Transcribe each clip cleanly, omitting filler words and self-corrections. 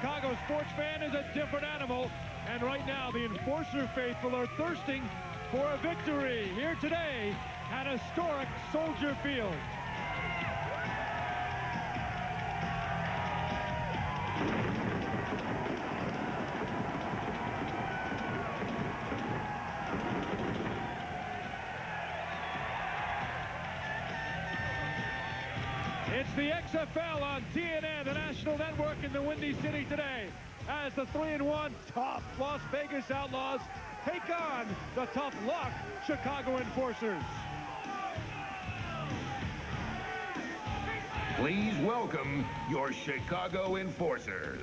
Chicago sports fan is a different animal. And right now, the Enforcer faithful are thirsting for a victory here today at historic Soldier Field. It's the XFL on TNN, the national network in the Windy City today, as the 3-1 tough Las Vegas Outlaws take on the tough luck Chicago Enforcers. Please welcome your Chicago Enforcers.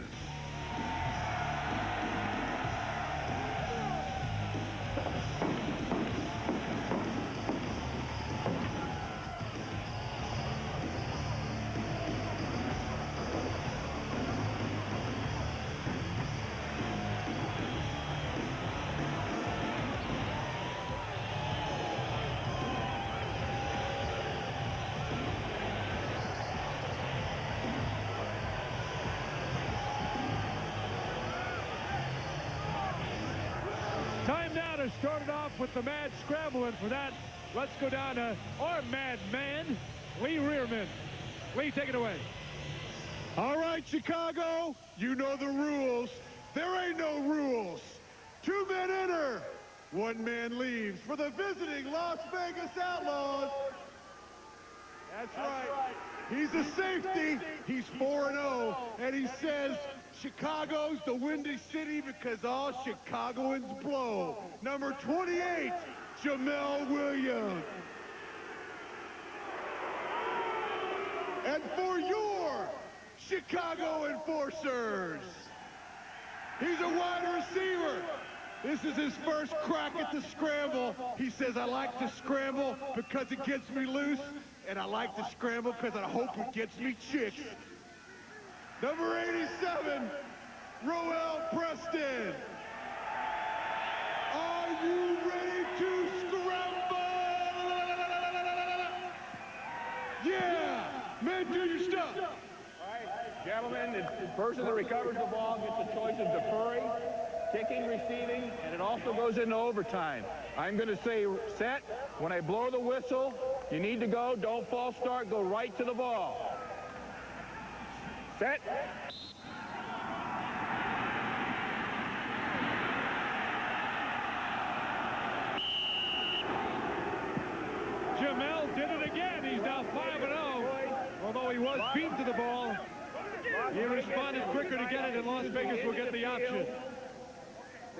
Time now to start it off with the mad scramble, and for that, let's go down to our mad man, Lee Rearman. Lee, take it away. All right, Chicago, you know the rules. There ain't no rules. 2 men enter, 1 man leaves for the visiting Las Vegas Outlaws. That's right. He's a safety. He's 4-0, and he says Chicago's the Windy City because all Chicagoans blow. Number 28, Jamel Williams. And for your Chicago Enforcers, he's a wide receiver. This is his first crack at the scramble. He says, I like to scramble because it gets me loose, and I like to scramble because I hope it gets me chicks. Number 87, Roel Preston. Are you ready to scramble? Yeah, men, do your stuff. All right, gentlemen, the person that recovers the ball gets a choice of deferring, kicking, receiving, and it also goes into overtime. I'm going to say set. When I blow the whistle, you need to go. Don't false start. Go right to the ball. Set. Jamel did it again. He's now 5-0. Although he was beaten to the ball, he responded quicker to get it, and Las Vegas will get the option.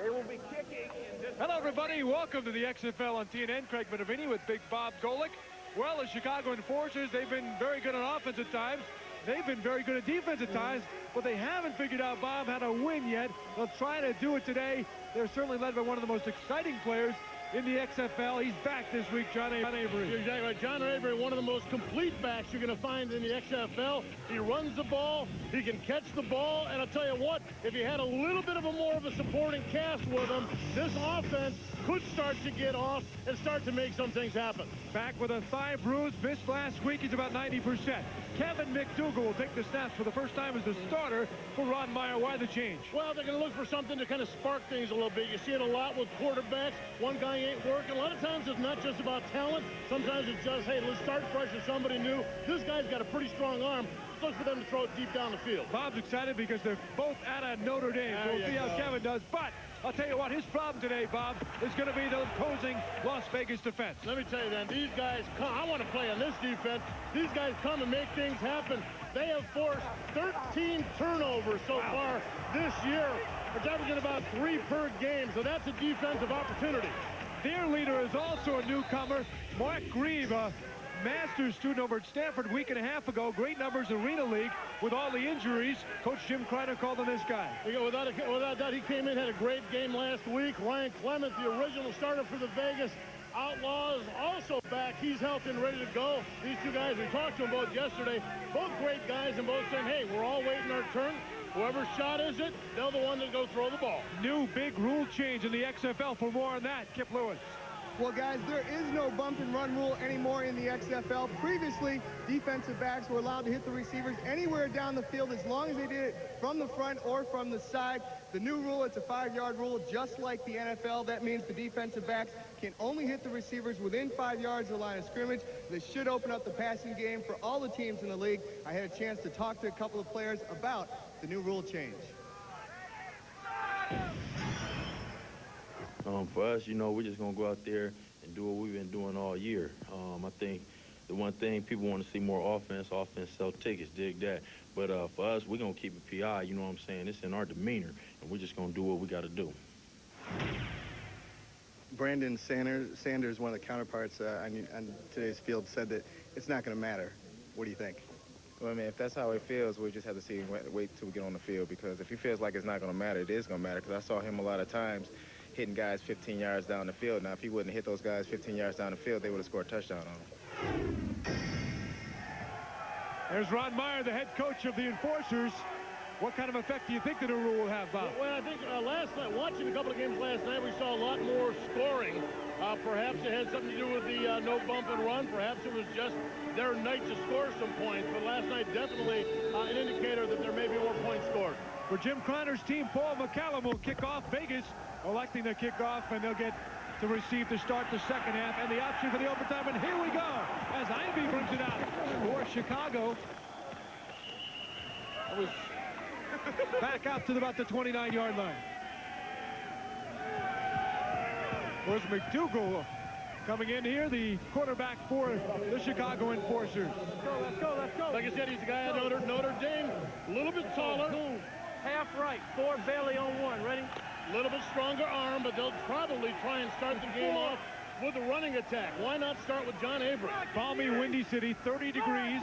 They will be kicking in this. Hello, everybody. Welcome to the XFL on TNN. Craig Minervini with Big Bob Golick. Well, the Chicago Enforcers, they've been very good on offense at times. They've been very good at defense at times, but they haven't figured out, Bob, how to win yet. They'll try to do it today. They're certainly led by one of the most exciting players in the XFL. He's back this week, John Avery. You're exactly right. John Avery, one of the most complete backs you're going to find in the XFL. He runs the ball. He can catch the ball. And I'll tell you what, if you had a little bit of a more of a supporting cast with him, this offense could start to get off and start to make some things happen. Back with a thigh bruise, missed last week. He's about 90%. Kevin McDougal will take the snaps for the first time as the starter for Ron Meyer. Why the change? Well, they're going to look for something to kind of spark things a little bit. You see it a lot with quarterbacks. One guy ain't working. A lot of times it's not just about talent. Sometimes it's just, hey, let's start fresh with somebody new. This guy's got a pretty strong arm. Look for them to throw it deep down the field. Bob's excited because they're both out of Notre Dame. So we'll see how Kevin does. But I'll tell you what, his problem today, Bob, is going to be the opposing Las Vegas defense. Let me tell you, then, these guys come. I want to play on this defense. These guys come and make things happen. They have forced 13 turnovers so far this year. They're averaging about 3 per game, so that's a defensive opportunity. Their leader is also a newcomer, Mark Grieve, a master's student over at Stanford a week and a half ago. Great numbers in Arena League with all the injuries. Coach Jim Kreiner called on this guy. Without a doubt, he came in, had a great game last week. Ryan Clement, the original starter for the Vegas Outlaws, also back. He's healthy and ready to go. These two guys, we talked to them both yesterday. Both great guys and both saying, hey, we're all waiting our turn. Whoever's shot is it, they're the one that go throw the ball. New big rule change in the XFL. For more on that, Kip Lewis. Well, guys, there is no bump and run rule anymore in the XFL. Previously, defensive backs were allowed to hit the receivers anywhere down the field as long as they did it from the front or from the side. The new rule, it's a 5-yard rule, just like the NFL. That means the defensive backs can only hit the receivers within 5 yards of the line of scrimmage. This should open up the passing game for all the teams in the league. I had a chance to talk to a couple of players about the new rule change. For us, you know, we're just going to go out there and do what we've been doing all year. I think the one thing people want to see more offense sell tickets, dig that. But for us, we're going to keep it PI, you know what I'm saying? It's in our demeanor, and we're just going to do what we got to do. Brandon Sanders, one of the counterparts on today's field, said that it's not going to matter. What do you think? Well, I mean, if that's how it feels, we just have to see and wait till we get on the field, because if he feels like it's not going to matter, it is going to matter, because I saw him a lot of times hitting guys 15 yards down the field. Now, if he wouldn't hit those guys 15 yards down the field, they would have scored a touchdown on him. There's Ron Meyer, the head coach of the Enforcers. What kind of effect do you think the new rule will have, Bob? Well, I think last night, watching a couple of games last night, we saw a lot more scoring. Perhaps it had something to do with the no bump and run. Perhaps it was just their night to score some points. But last night, definitely an indicator that there may be more points scored. For Jim Croner's team, Paul McCallum will kick off. Vegas electing to kick off, and they'll get to receive to start the second half. And the option for the overtime, and here we go, as Ivy brings it out for Chicago. It was back out to about the 29-yard line. Was McDougal coming in here, the quarterback for the Chicago Enforcers. Let's go, let's go. Like I said, he's the guy at Notre Dame, a little bit taller. Half right, 4 belly on 1, ready? A little bit stronger arm, but they'll probably try and start the game off with a running attack. Why not start with John Avery? Balmy, windy city, 30 degrees,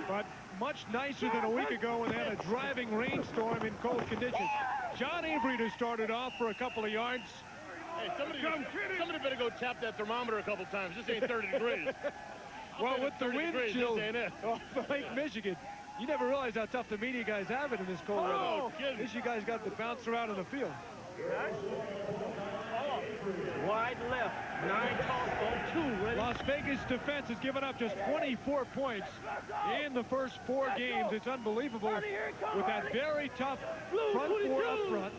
but much nicer than a week ago when they had a driving rainstorm in cold conditions. John Avery to start it off for a couple of yards. Hey, somebody better go tap that thermometer a couple times. This ain't 30 degrees. Well, with the wind chill off Lake Michigan, you never realize how tough the media guys have it in this cold weather. At least you guys got to bounce around in the field. Wide left, 9 toss on 2, ready? Las Vegas defense has given up just 24 points in the first 4 games. It's unbelievable with that very tough front 4 up front.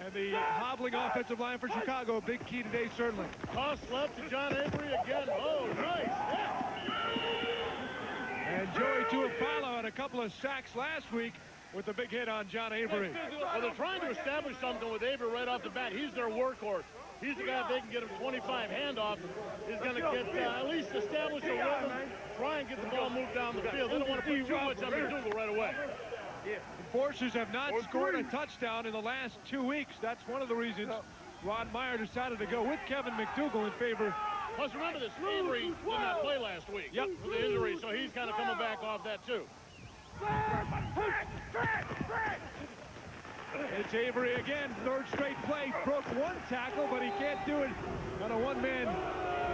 And the hobbling offensive line for Chicago, a big key today, certainly. Toss left to John Avery again. Oh, nice. Yeah. And Joey Tuapalo had a couple of sacks last week with a big hit on John Avery. Well, they're trying to establish something with Avery right off the bat. He's their workhorse. He's the guy, if they can get him 25 handoffs, is going to get at least establish a rhythm, try and get the ball moved down the field. They don't want to put too much on McDougal right away. Enforcers have not scored a touchdown in the last 2 weeks. That's one of the reasons Ron Meyer decided to go with Kevin McDougal in favor. Plus, remember this, Avery did not play last week with the injury, so he's kind of coming back off that too. It's Avery again, 3rd straight play. Broke 1 tackle, but he can't do it on a one-man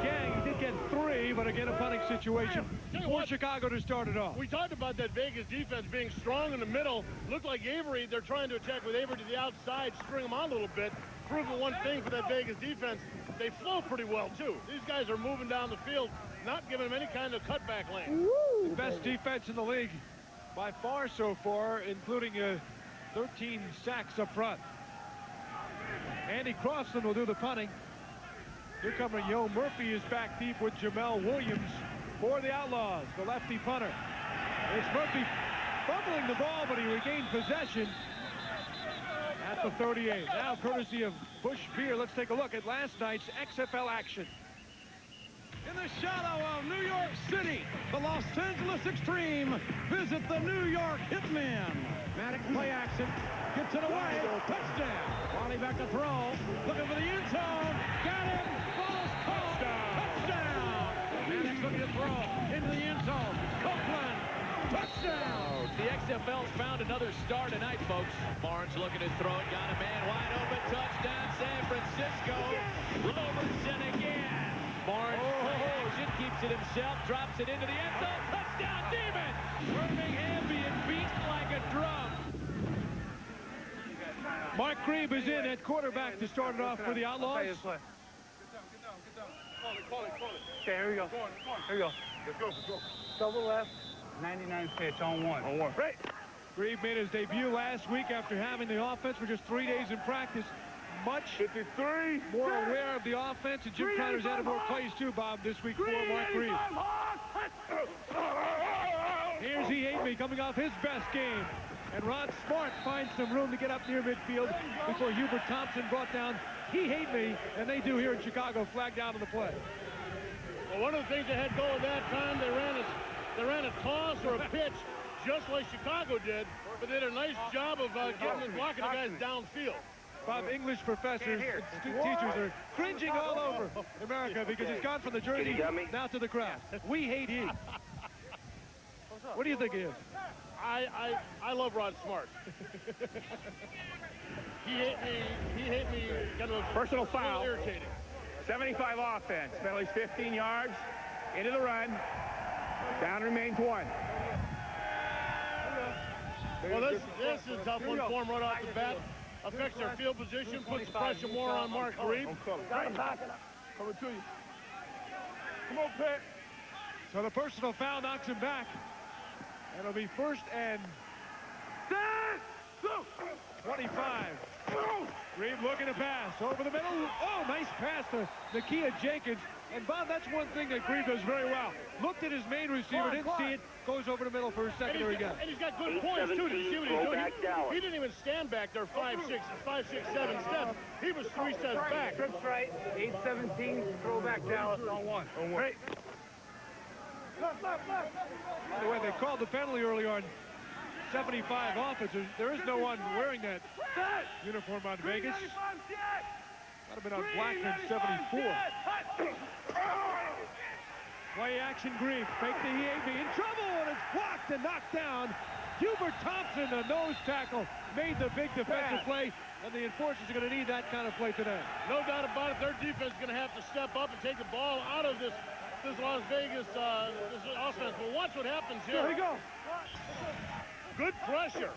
gang. He did get 3, but again, a punting situation for Chicago to start it off. We talked about that Vegas defense being strong in the middle. Looked like Avery, they're trying to attack with Avery to the outside, string him on a little bit. Proving one thing for that Vegas defense, they flow pretty well, too. These guys are moving down the field, not giving them any kind of cutback lane. The best defense in the league by far so far, including 13 sacks up front. Andy Crossland will do the punting. Newcomer Yo Murphy is back deep with Jamel Williams for the Outlaws, the lefty punter. It's Murphy fumbling the ball, but he regained possession at the 38. Now, courtesy of Busch Beer, let's take a look at last night's XFL action. In the shadow of New York City, the Los Angeles Extreme visit the New York Hitmen. Maddox play action, gets it away, touchdown. Wally back to throw, looking for the end zone, got him, ball is caught, touchdown. Maddox looking to throw into the end zone, Copeland, touchdown. The XFL's found another star tonight, folks. Barnes looking to throw it, got a man wide open, touchdown, San Francisco. Robertson again. Barnes action, keeps it himself, drops it into the end zone, touchdown, Demon! Birmingham being beaten like a drum. Mark Grebe Grieve is in at quarterback to start it off for the Outlaws. Okay, here we go. Here we go. Let's go. Double left, 99 pitch on one. Right. Grieve made his debut last week after having the offense for just 3 days in practice. Much 53. more aware of the offense, and Jim Connor's added more plays too, Bob, this week for Mark Grieve. Here's He Hate Me coming off his best game. And Rod Smart finds some room to get up near midfield before Hubert Thompson brought down He Hate Me, and they do here in Chicago, flagged out of the play. Well, one of the things they had going that time, they ran a toss or a pitch just like Chicago did, but they did a nice job of getting and blocking the guys downfield. Bob, English professors and teachers are cringing all over America because he's gone from the jersey now to the crowd. We hate he. What do you think he is? I love Rod Smart. He hate me kind of Personal foul. irritating. 75 offense. Penalties 15 yards. Into the run. Down remains 1. Well, this is a tough one for him right off the bat. Affects their field position, puts the pressure more on Mark Grieve. Coming to you. Come on, Pat. So the personal foul knocks him back. It'll be first and 25. Grieve looking to pass over the middle. Oh, nice pass to Nakia Jenkins. And Bob, that's one thing that Grieve does very well. Looked at his main receiver, didn't see it, goes over the middle for his secondary guy. And he's got good points, too. Did you see what he's doing? He didn't even stand back there 5, 6, 7 steps. He was 3 steps back. Trips right, 8-17, throw back Dallas on one. Right. By the way, they called the penalty early on 75 offenses. There is no one wearing that uniform on Vegas. Might have been on Blackman 74. Play action Grieve. Fake the He Hate Me in trouble, and it's blocked and knocked down. Hubert Thompson, the nose tackle, made the big defensive play, and the enforcers are going to need that kind of play today. No doubt about it. Their defense is going to have to step up and take the ball out of this Las Vegas this offense. But watch what happens here. There we go. Good pressure.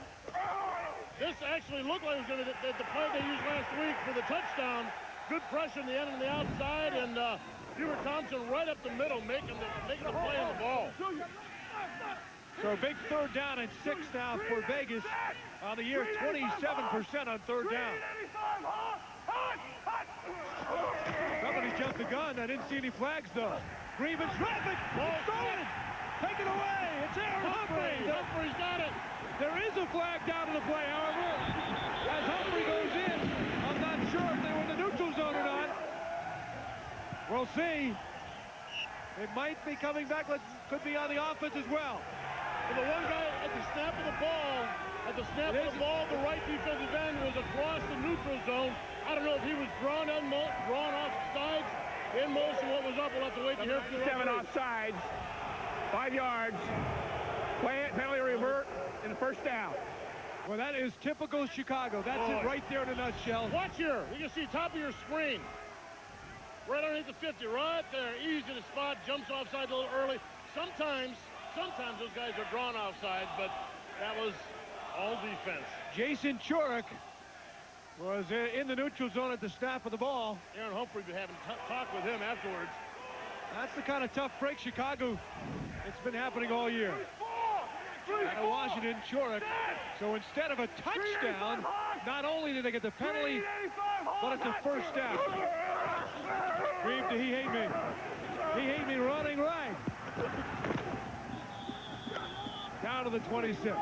This actually looked like it was going to be the play they used last week for the touchdown. Good pressure in the end and the outside, and Hubert Thompson right up the middle, making the play on the ball. So a big third down and 6 now for Vegas on the year, 27% on third down. Somebody jumped the gun. I didn't see any flags, though. Grieve in traffic. Stolen. Take it away. It's Aaron Humphrey. Humphrey's got it. There is a flag down to the play, however. As Humphrey goes in, I'm not sure if they were in the neutral zone or not. We'll see. It might be coming back. Could be on the offense as well. And the one guy at the snap of the ball, the right defensive end was across the neutral zone. I don't know if he was drawn off sides, in motion. What was up? We'll have to wait to hear from the 7 offsides, 5 yards. Play it, penalty revert, and the first down. Well, that is typical Chicago. That's it right there in a nutshell. Watch here. You can see top of your screen. Right underneath the 50, right there. Easy to spot, jumps offside a little early. Sometimes those guys are drawn offside, but that was all defense. Jason Churek was in the neutral zone at the snap of the ball. Aaron Humphrey been having talk with him afterwards. That's the kind of tough break Chicago. It's been happening all year. Out of Washington, Churek. So instead of a touchdown, not only did they get the penalty, but it's a first down. Grieve to He Hate Me. He Hate Me running right. Down to the 26.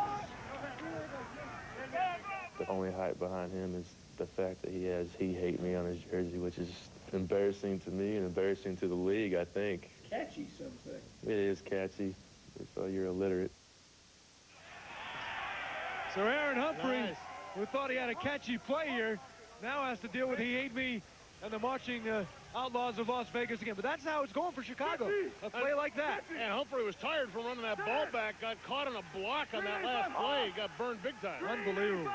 The only hype behind him is the fact that he has He Hate Me on his jersey, which is embarrassing to me and embarrassing to the league, I think. Catchy, some say. It is catchy, so you're illiterate. So Aaron Humphrey, who thought he had a catchy play here, now has to deal with He Hate Me and the marching Outlaws of Las Vegas again. But that's how it's going for Chicago, a play like that. And Humphrey was tired from running that ball back, got caught on a block on that last play, got burned big time. Unbelievable.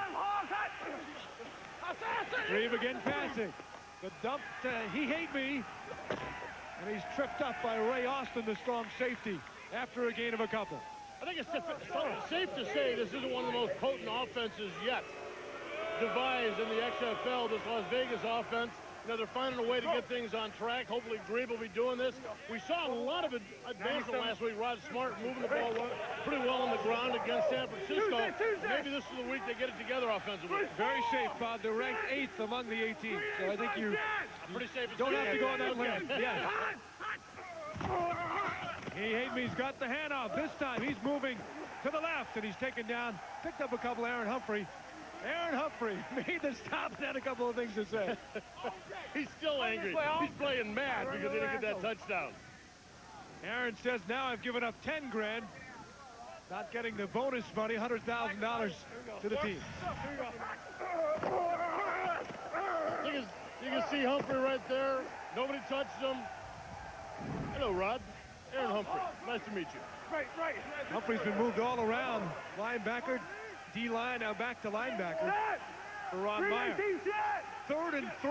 Grieve again passing. The dump to He Hate Me. And he's tripped up by Ray Austin, the strong safety, after a gain of a couple. I think it's safe to say this isn't one of the most potent offenses yet. devised in the XFL, this Las Vegas offense. You know, they're finding a way to get things on track. Hopefully, Grebe will be doing this. We saw a lot of advancement last week. Rod Smart moving the ball pretty well on the ground against San Francisco. Maybe this is the week they get it together offensively. Very safe, Bob. They're ranked 8th among the 18. So I think you pretty safe. Don't have to go on that limb. Yes. He's got the handoff. This time he's moving to the left, and he's taken down, picked up a couple. Aaron Humphrey made the stop and had a couple of things to say. He's still angry. He's playing mad because they didn't get that touchdown. Aaron says, now I've given up 10 grand. Not getting the bonus money, $100,000 to the team. You can see Humphrey right there. Nobody touched him. Hello, Rod. Aaron Humphrey. Nice to meet you. Right. Humphrey's been moved all around. Linebacker, D-line, now back to linebacker for Ron Meyer. 3rd and 3.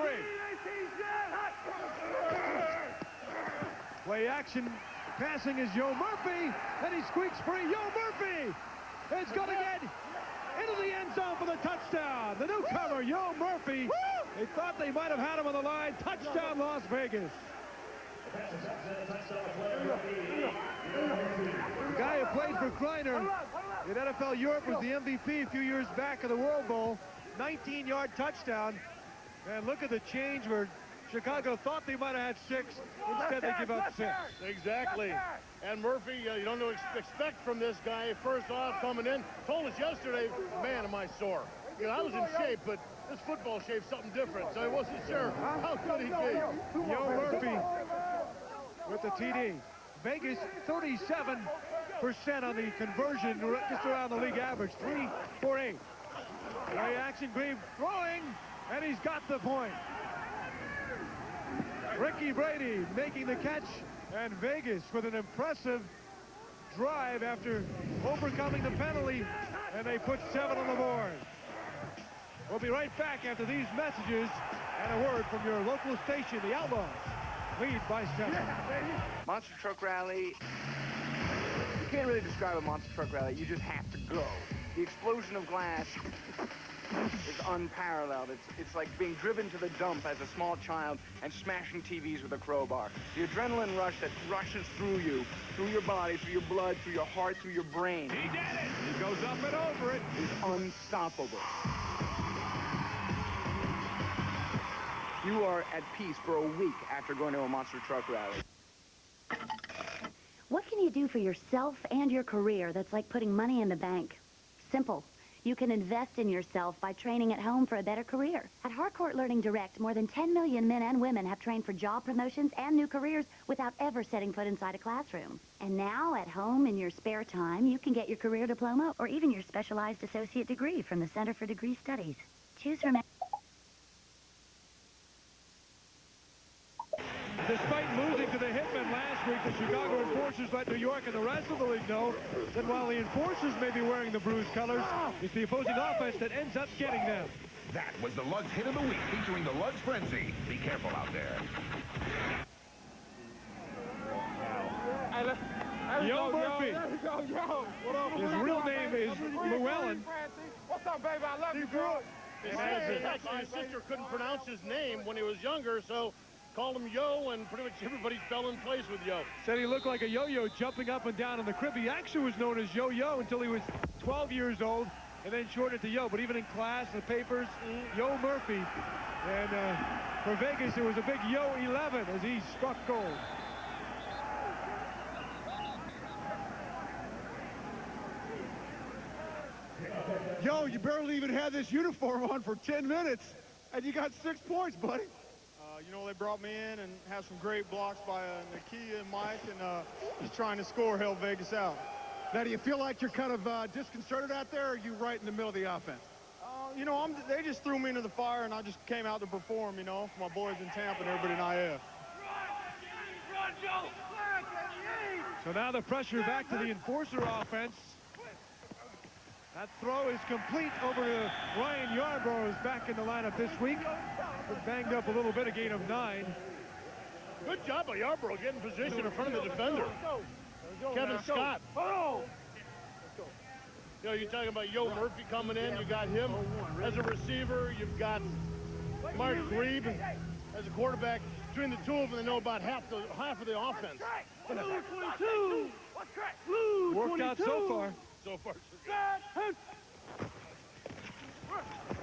Play action. Passing is Yo Murphy, and he squeaks free. Yo Murphy is going to get into the end zone for the touchdown. The newcomer, Yo Murphy. They thought they might have had him on the line. Touchdown, Las Vegas. The guy who played for Kleiner in NFL Europe was the MVP a few years back of the World Bowl. 19-yard touchdown. And look at the change where Chicago thought they might have had 6. Instead, they give up 6. Exactly. And Murphy, you don't know what to expect from this guy. First off, coming in, told us yesterday, man, am I sore. You know, I was in shape, but this football shape's something different, so I wasn't sure how good he'd be. Yo Murphy with the TD. Vegas, 37% on the conversion, just around the league average, 3 for 8. Play action, Grebe throwing, and he's got the point. Ricky Brady making the catch, and Vegas with an impressive drive after overcoming the penalty, and they put 7 on the board. We'll be right back after these messages and a word from your local station, the Outlaws. Lead by 7. Monster Truck Rally. You can't really describe a monster truck rally. You just have to go. The explosion of glass is unparalleled. It's like being driven to the dump as a small child and smashing TVs with a crowbar. The adrenaline rush that rushes through you, through your body, through your blood, through your heart, through your brain. He did it! He goes up and over it. Is unstoppable. You are at peace for a week after going to a monster truck rally. What can you do for yourself and your career that's like putting money in the bank? Simple. You can invest in yourself by training at home for a better career. At Harcourt Learning Direct, more than 10 million men and women have trained for job promotions and new careers without ever setting foot inside a classroom. And now, at home in your spare time, you can get your career diploma or even your specialized associate degree from the Center for Degree Studies. Choose from... Despite losing to the Hitmen last week, the Chicago Enforcers let New York and the rest of the league know that while the Enforcers may be wearing the bruised colors, it's the opposing offense that ends up getting them. That was the Lugs Hit of the Week, featuring the Lugs Frenzy. Be careful out there. Yo Murphy. His real name is Llewellyn. What's up, baby? I love you, girl. Actually, his sister couldn't pronounce his name when he was younger, so called him Yo, and pretty much everybody fell in place with Yo. Said he looked like a yo-yo jumping up and down in the crib. He actually was known as Yo-Yo until he was 12 years old, and then shortened to Yo. But even in class, the papers, Yo Murphy. And for Vegas, it was a big Yo 11 as he struck gold. Yo, you barely even had this uniform on for 10 minutes, and you got 6 points, buddy. You know, they brought me in and had some great blocks by Nakia and Mike, and just trying to score held Vegas out. Now, do you feel like you're kind of disconcerted out there, or are you right in the middle of the offense? You know, they just threw me into the fire, and I just came out to perform, you know, for my boys in Tampa and everybody in IF. So now the pressure back to the Enforcer offense. That throw is complete over to Ryan Yarbrough, who's back in the lineup this week. But banged up a little bit, a gain of 9. Good job by Yarbrough getting position in front of the defender. Kevin Scott. You know, you're talking about Yo Murphy coming in. You got him as a receiver. You've got Mark Grebe as a quarterback. Between the two of them, they know about half of the offense. Blue 22. Blue 22. Worked out so far. So far.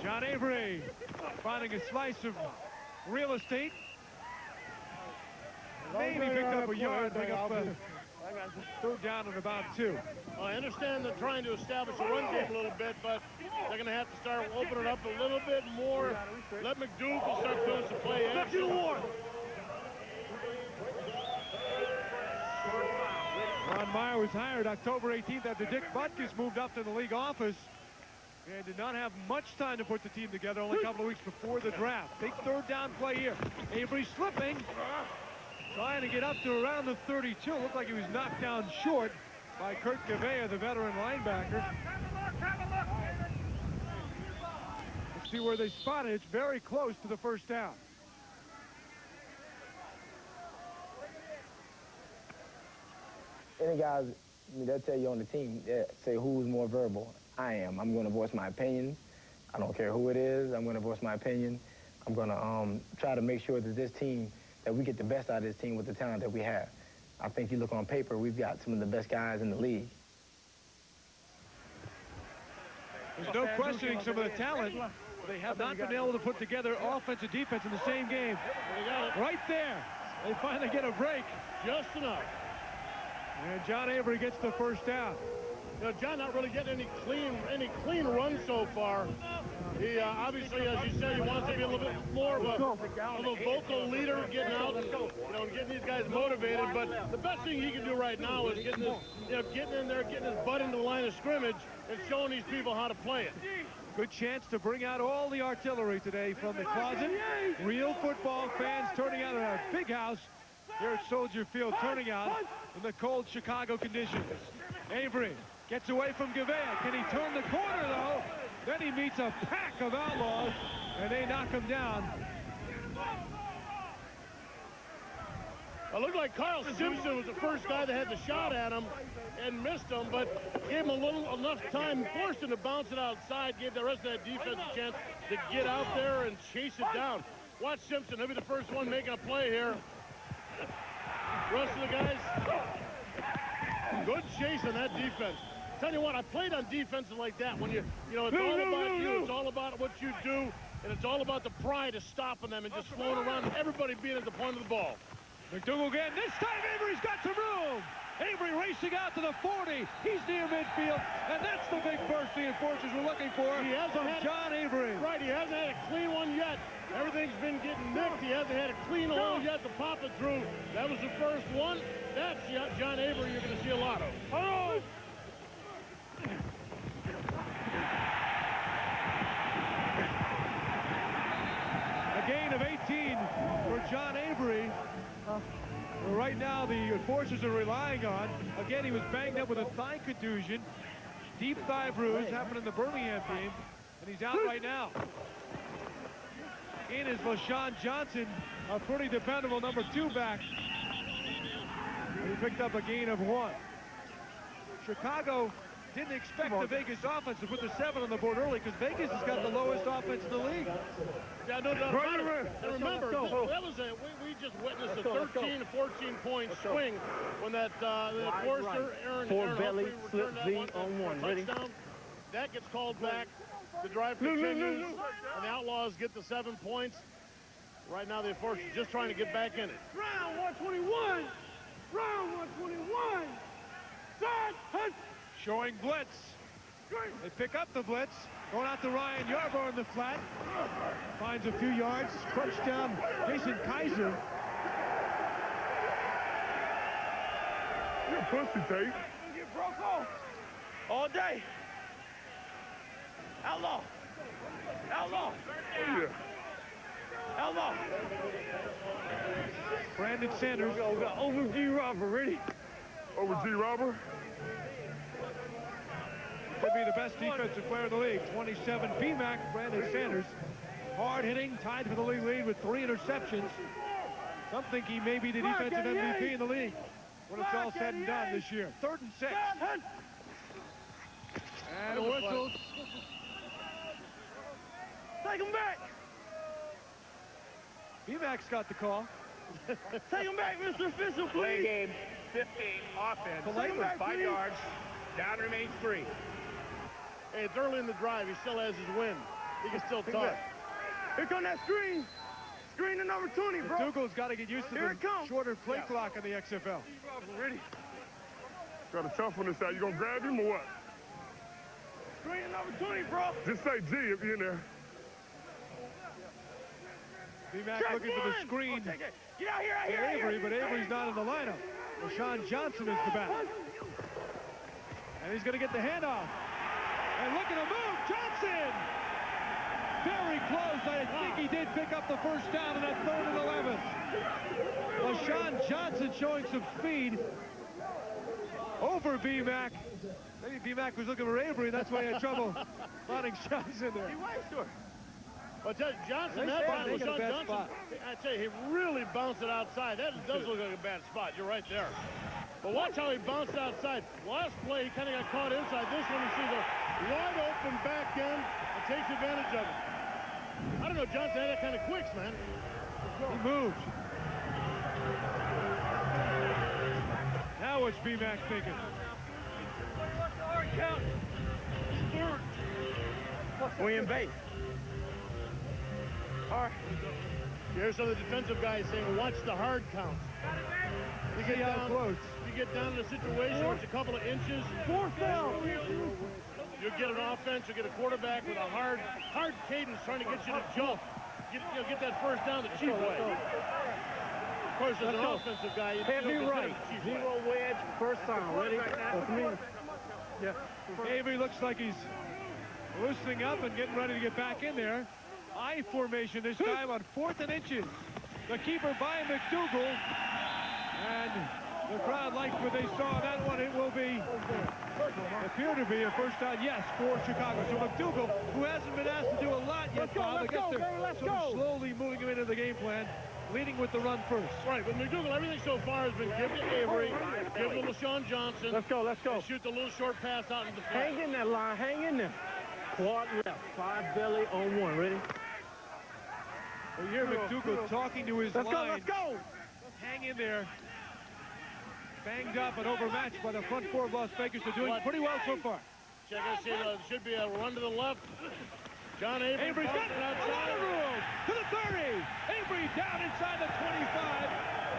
John Avery finding a slice of real estate. Maybe picked up a yard, bring up third down and about 2. Well, I understand they're trying to establish a run game a little bit, but they're going to have to start opening up a little bit more. Let McDougal start doing some play action. Ron Meyer was hired October 18th after Dick Butkus moved up to the league office and did not have much time to put the team together, only a couple of weeks before the draft. Big third down play here. Avery slipping, trying to get up to around the 32. Looked like he was knocked down short by Kurt Gavea, the veteran linebacker. Let's see where they spot it. It's very close to the first down. Any guys, they'll tell you on the team, say who's more verbal. I am. I'm going to voice my opinion. I don't care who it is. I'm going to voice my opinion. I'm going to try to make sure that this team, that we get the best out of this team with the talent that we have. I think you look on paper, we've got some of the best guys in the league. There's no questioning some of the talent. They have not been able to put together offense and defense in the same game. Right there. They finally get a break. Just enough. And John Avery gets the first down. You know, John not really getting any clean runs so far. He obviously, as you said, he wants to be a little bit more of a vocal leader, getting out, getting these guys motivated. But the best thing he can do right now is getting in there, getting his butt into the line of scrimmage, and showing these people how to play it. Good chance to bring out all the artillery today from the closet. Real football fans turning out in a big house here at Soldier Field, turning out in the cold Chicago conditions. Avery gets away from Gavea. Can he turn the corner, though? Then he meets a pack of Outlaws, and they knock him down. It looked like Carl Simpson was the first guy that had the shot at him and missed him, but gave him enough time, forced him to bounce it outside, gave the rest of that defense a chance to get out there and chase it down. Watch Simpson. He'll be the first one making a play here. Rest of the guys, good chase on that defense. Tell you what, I played on defenses like that when it's all about you, it's all about what you do, and it's all about the pride of stopping them and just floating around and everybody being at the point of the ball. McDougal again. This time Avery's got some room. Avery racing out to the 40. He's near midfield, and that's the big burst the enforcers were looking for from John Avery. Right, he hasn't had a clean one yet. Everything's been getting nicked. He hasn't had a clean hole yet to pop it through. That was the first one. That's John Avery you're going to see a lot of. Oh! A gain of 18 for John Avery. Right now, the enforcers are relying on. Again, he was banged up with a thigh contusion. Deep thigh bruise happened in the Birmingham game, and he's out right now. In is LeShon Johnson, a pretty dependable number 2 back. He picked up a gain of 1. Chicago didn't expect the Vegas offense to put the 7 on the board early because Vegas has got the lowest offense in the league. Yeah, no doubt about it. And remember, we just witnessed a 13 to 14 point swing when that the Forster, Aaron belly, slip that Z one on one. Ready? Touchdown. That gets called back. The drive continues, and the Outlaws get the 7 points. Right now, the Enforcers just trying to get back in it. Round 121. Round 121. Showing blitz. They pick up the blitz. Going out to Ryan Yarbrough in the flat. Finds a few yards. Crushed down Jason Kaiser. You're a pussy, Tate. You broke off all day. Outlaw. Outlaw. Yeah. Outlaw. Brandon Sanders. We got over G. Robert. Ready? Over G. Robert. Could be the best defensive player in the league. 27 BMAC, Brandon Sanders. Hard hitting, tied for the league lead with 3 interceptions. Some think he may be the defensive MVP in the league when it's all said and done this year. 3rd and 6. And the whistles. Take him back. BMAC's got the call. Take him back, Mr. Official, Play please. game, 15, offense, Take him back, 5 please. yards, down remains 3. Hey, it's early in the drive. He still has his wind. He can still talk. Here come that screen. Screen to number 20, bro. McDougal's got to get used to Here the it comes. shorter play clock in the XFL. Ready? Got a tough one this side. You gonna grab him or what? Screen to number 20, bro. Just say G if you're in there. BMAC looking for the screen. Get out here, out here, out Avery, here. but Avery's not in the lineup. LeShon Johnson is the back. And he's going to get the handoff. And look at him move, Johnson! Very close. I think he did pick up the first down in that 3rd and 11. LeShon Johnson showing some speed over BMAC. Maybe BMAC was looking for Avery, that's why he had trouble finding shots in there. He waves to her. Well, Johnson, They that said time, they got a LeShon bad Johnson, spot. I tell you, he really bounced it outside. That does look like a bad spot. You're right there. But watch how he bounced outside. Last play, he kind of got caught inside. This one, you see the wide open back end and takes advantage of it. I don't know, Johnson had that kind of quicks, man. He moved. Now what's BMAC thinking? William Bates. All right. Here's some of the defensive guys saying, watch the hard count. You get down close. You get down in a situation where it's a couple of inches. 4th down. You'll get an offense, you'll get a quarterback with a hard cadence trying to get you to jump. Get that first down the cheap way. Of course, as an offensive guy, you Heavy right. cheap 0 wedge, first down. Ready? That's me. Yeah. Avery looks like he's loosening up and getting ready to get back in there. I formation this time on 4th and inches. The keeper by McDougal. And the crowd likes what they saw on that one. It will appear to be a first down, yes, for Chicago. So McDougal, who hasn't been asked to do a lot yet, Bob, I guess they're sort of slowly moving him into the game plan, leading with the run first. Right, with McDougal, everything so far has been give to Avery, give to LeShon Johnson. Let's go. And shoot the little short pass out into the flat. Hang in that line. Hang in there. Quad left. 5 belly on 1. Ready? Well, you hear McDougal talking to his line. Let's go. Hang in there. Banged up and overmatched by the front 4 of Las Vegas. They're doing pretty well so far. Check this out. Should be a run to the left. John Avery's got a lot of room to the 30. Avery down inside the 25.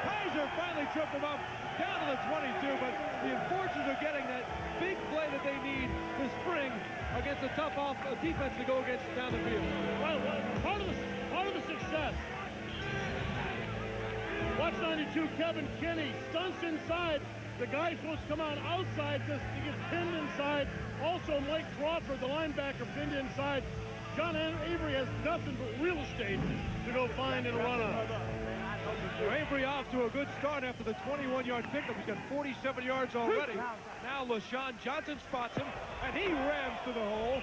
Kaiser finally tripped him up down to the 22, but the Enforcers are getting that big play that they need this spring against a tough defense to go against down the field. Well, part of the success. Watch 92, Kevin Kinney stunts inside. The guy's supposed to come out outside. He gets pinned inside. Also, Mike Crawford, the linebacker, pinned inside. John Avery has nothing but real estate to go find and run on. So Avery off to a good start after the 21-yard pickup. He's got 47 yards already. Now LeShon Johnson spots him, and he rams to the hole.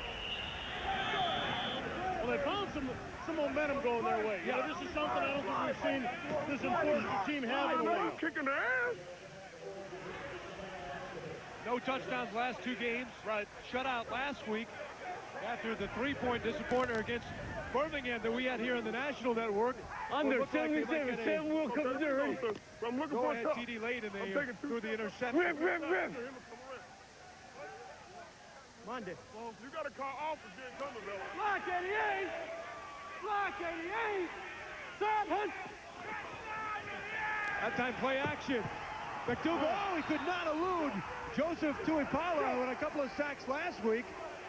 Well, they found some momentum going their way. Yeah, this is something I don't think we've seen this Enforcer team have in a while. Kicking the ass. No touchdowns last 2 games. Right. Shut out last week after the 3-point disappointer against Birmingham that we had here on the national network. Under 77 will come through. I'm looking Go for ahead, a TD late, and they threw the interception. Rip. Monday. Well, you got to call off if you ain't coming, though. Block 88. Block 88. 7. That time play action. McDougal, he could not elude Joseph Tuipala with a couple of sacks last week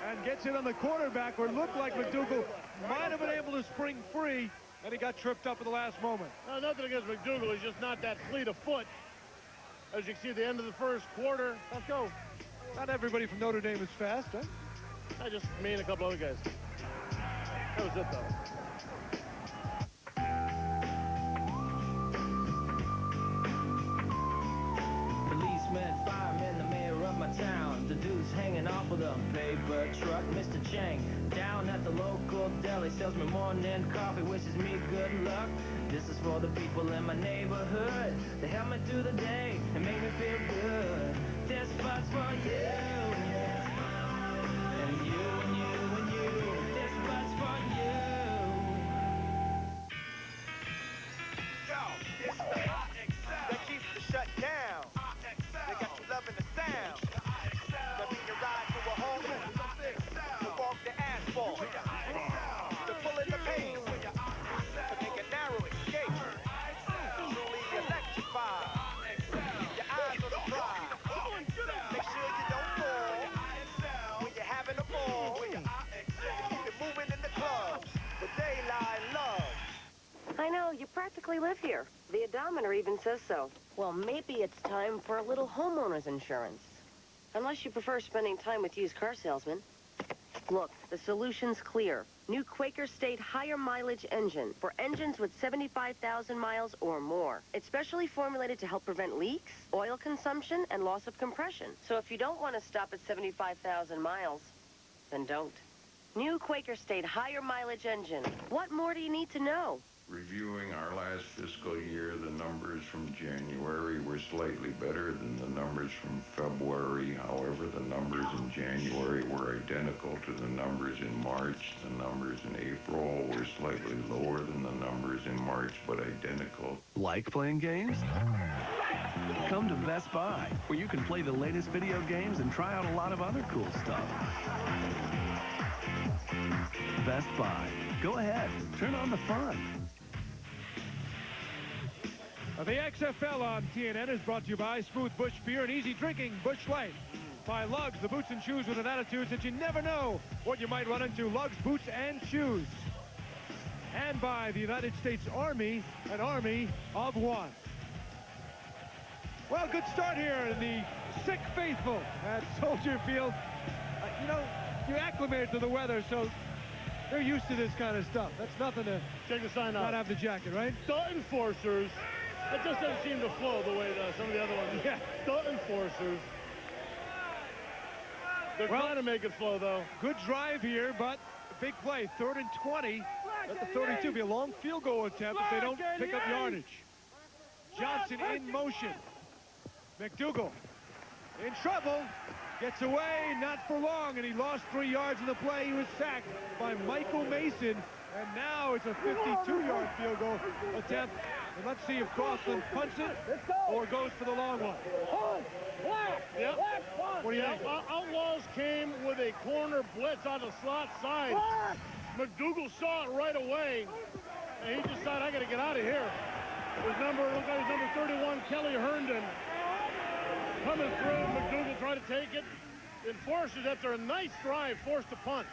and gets it on the quarterback where it looked like McDougal might have been able to spring free, and he got tripped up at the last moment. No, nothing against McDougal. He's just not that fleet of foot. As you can see at the end of the first quarter. Let's go. Not everybody from Notre Dame is fast, huh? I just me and a couple other guys. That was it, though. Policeman, fireman, the mayor of my town. The dude's hanging off of the paper truck. Mr. Chang, down at the local deli, sells me morning coffee, wishes me good luck. This is for the people in my neighborhood. They help me through the day and make me feel good. There's spots for you, yes. practically live here. The odometer even says so. Well, maybe it's time for a little homeowner's insurance. Unless you prefer spending time with used car salesmen. Look, the solution's clear. New Quaker State higher mileage engine for engines with 75,000 miles or more. It's specially formulated to help prevent leaks, oil consumption, and loss of compression. So if you don't want to stop at 75,000 miles, then don't. New Quaker State higher mileage engine. What more do you need to know? Reviewing our last fiscal year, the numbers from January were slightly better than the numbers from February. However, the numbers in January were identical to the numbers in March. The numbers in April were slightly lower than the numbers in March, but identical. Like playing games? Come to Best Buy, where you can play the latest video games and try out a lot of other cool stuff. Best Buy. Go ahead. Turn on the fun. The XFL on TNN is brought to you by Smooth Bush Beer and Easy Drinking Bush Light. By Lugs, the boots and shoes with an attitude that you never know what you might run into. Lugs, boots, and shoes. And by the United States Army, an army of one. Well, good start here in the sick faithful at Soldier Field. You know, you acclimate to the weather, so they're used to this kind of stuff. That's nothing to check the sign out. Not have the jacket, right? The enforcers. It just doesn't seem to flow the way some of the other ones. Yeah. The enforcers. They're trying to make it flow, though. Good drive here, but a big play. 3rd and 20. At the 32, be a long field goal attempt if they don't pick up yardage. Johnson in motion. McDougal in trouble. Gets away, not for long, and he lost 3 yards in the play. He was sacked by Michael Mason, and now it's a 52-yard field goal attempt. And let's see if Crossland punts it or goes for the long one. Yep. What do you think? Outlaws came with a corner blitz on the slot side. McDougal saw it right away, and he decided, I got to get out of here. His number 31, Kelly Herndon, coming through. McDougal tried to take it. Enforcers, after a nice drive, forced to punt.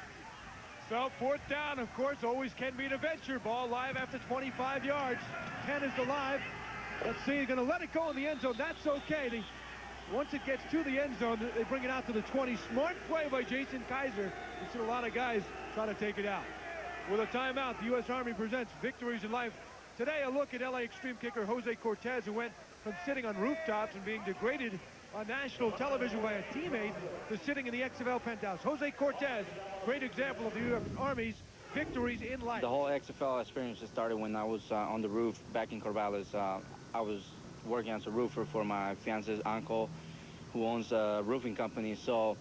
So 4th down, of course, always can be an adventure. Ball live after 25 yards. 10 is alive. Let's see, he's going to let it go in the end zone. That's okay. Once it gets to the end zone, they bring it out to the 20. Smart play by Jason Kaiser. We've seen a lot of guys try to take it out. With a timeout, the U.S. Army presents Victories in Life. Today, a look at L.A. Extreme kicker Jose Cortez, who went from sitting on rooftops and being degraded on national television by a teammate to sitting in the XFL penthouse. Jose Cortez, great example of the U.S. Army's victories in life. The whole XFL experience started when I was on the roof back in Corvallis. I was working as a roofer for my fiance's uncle, who owns a roofing company. So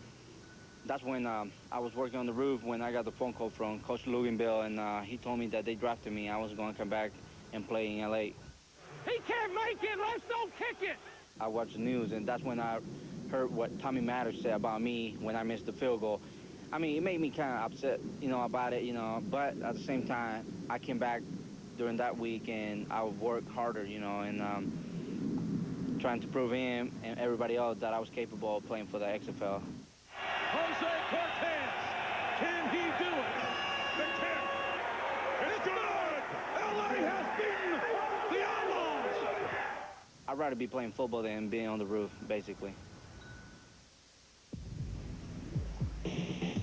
that's when I was working on the roof when I got the phone call from Coach Luganville, and he told me that they drafted me. I was going to come back and play in L.A. He can't make it. Let's don't kick it. I watched the news, and that's when I heard what Tommy Matters said about me when I missed the field goal. I mean, it made me kind of upset, about it, but at the same time, I came back during that week, and I worked harder, and trying to prove him and everybody else that I was capable of playing for the XFL. Jose Cortez, can he do it? The kick, it's good! LA has beaten the Outlaws! I'd rather be playing football than being on the roof, basically.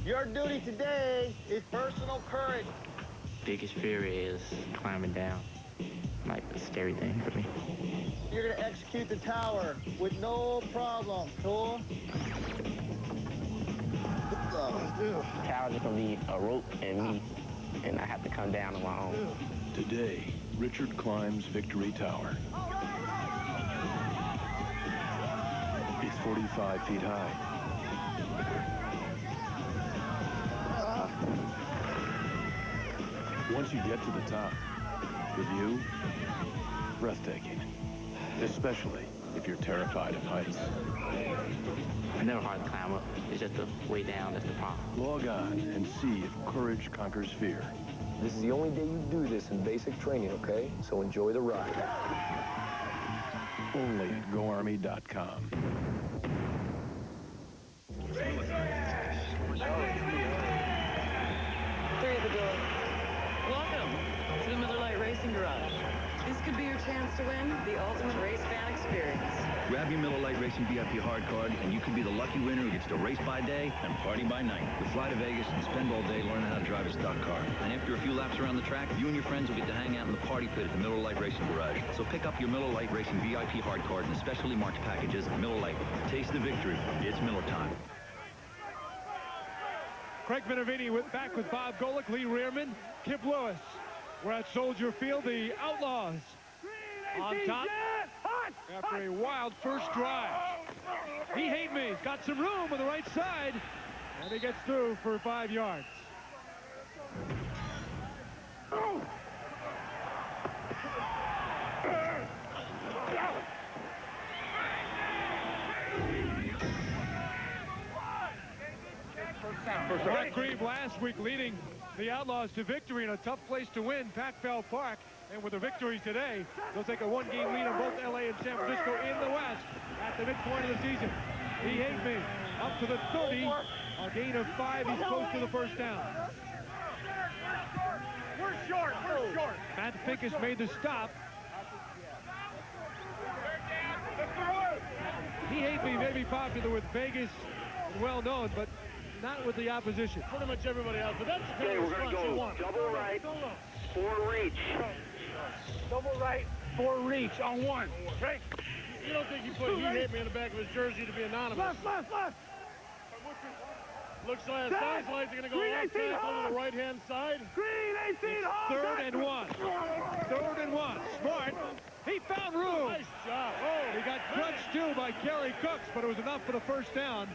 Your duty today is personal courage. Biggest fear is climbing down. Like a scary thing for me. You're gonna execute the tower with no problem. Cool? The tower's just gonna be a rope and me, and I have to come down on my own. Today, Richard climbs Victory Tower. It's 45 feet high. Once you get to the top, the view, breathtaking, especially if you're terrified of heights. It's never hard to climb up. It's just the way down that's the problem. Log on and see if courage conquers fear. This is the only day you do this in basic training, okay? So enjoy the ride. Only at GoArmy.com. Through the door. Welcome to the Miller Lite Racing Garage. This could be your chance to win the ultimate race fan experience. Grab your Miller Lite Racing VIP hard card, and you could be the lucky winner who gets to race by day and party by night. You'll fly to Vegas and spend all day learning how to drive a stock car. And after a few laps around the track, you and your friends will get to hang out in the party pit at the Miller Lite Racing Garage. So pick up your Miller Lite Racing VIP hard card in the specially marked packages at Miller Lite. Taste the victory. It's Miller time. Craig Minervini back with Bob Golick, Lee Rearman, Kip Lewis. We're at Soldier Field, the Outlaws on top after a wild first drive. He hate me. He's got some room on the right side, and he gets through for 5 yards. Mark Grieve last week leading the Outlaws to victory in a tough place to win, Pac-Bell Park. And with a victory today, they'll take a one-game lead on both LA and San Francisco in the West at the midpoint of the season. He hate me up to the 30, a gain of 5. He's close to the first down. We're short. Matt Fincus made the stop. He hate me may be popular with Vegas and well known, but not with the opposition. Pretty much everybody else, but that's the Okay, we're going to go double right, 4 reach. Double right, 4 reach on 1. Right? You don't think he put he hate me in the back of his jersey to be anonymous? Left. Looks like, sounds like they're going to go left tackle to the right-hand side. It's 3rd and 1. 3rd and 1. Smart. He found room. Nice job. Oh, he got crunched too by Kelly Cooks, but it was enough for the first down.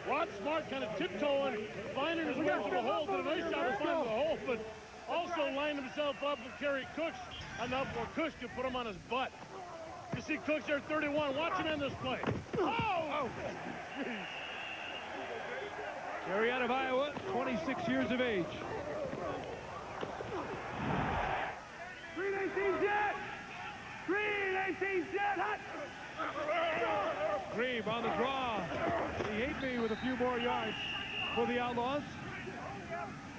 Rod Smart kind of tiptoeing, finding his way to the hole. Did a nice job of finding the hole, but also lined himself up with Kerry Cooks enough where Cooks could put him on his butt. You see Cooks there, 31. Watch him end this play. Oh! Kerry out of Iowa, 26 years of age. Green 18 jet! Hot! Grieve on the draw. He hate me with a few more yards for the Outlaws.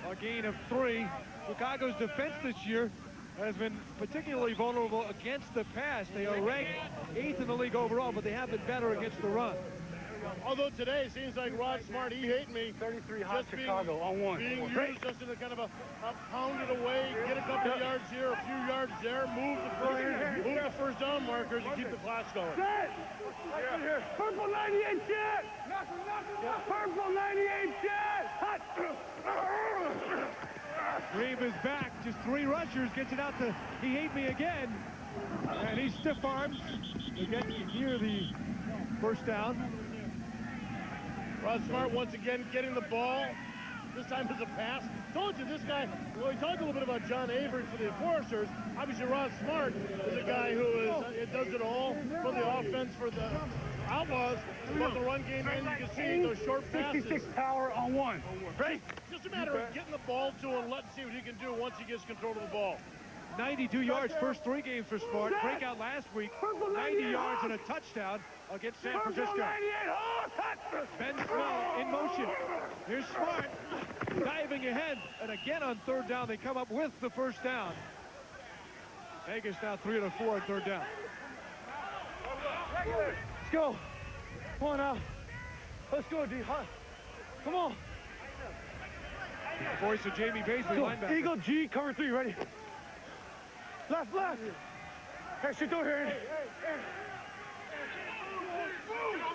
A gain of 3. Chicago's defense this year has been particularly vulnerable against the pass. They are ranked 8th in the league overall, but they have been better against the run. Although today it seems like Rod Smart, he hate me. 33 hot Chicago on 1. Being used just in a kind of a pound it away, get a couple of yards here, a few yards there, move the first down markers and keep the clock going. Purple 98 jet! Purple 98 jet! Hot! Grieve is back, just 3 rushers, gets it out to he hate me again. And he stiff arms to get near the first down. Rod Smart once again getting the ball. This time as a pass. Told you this guy, well, we talked a little bit about John Avery for the Enforcers. Obviously, Rod Smart is a guy who does it all for the offense, for the Outlaws. But the run game, and you can see those short passes. 66 power on 1. Right? Just a matter of getting the ball to him and letting see what he can do once he gets control of the ball. 92 yards, first 3 games for Smart. Breakout last week, 90 yards and a touchdown against San Francisco. Ben Snell in motion. Here's Smart diving ahead, and again on 3rd down, they come up with the first down. Vegas now 3 and 4 on 3rd down. Let's go. Come on now. Let's go, D. Come on. The voice of Jamie Baisley, linebacker. Eagle G, cover 3, ready? Left. Hey, shoot through here.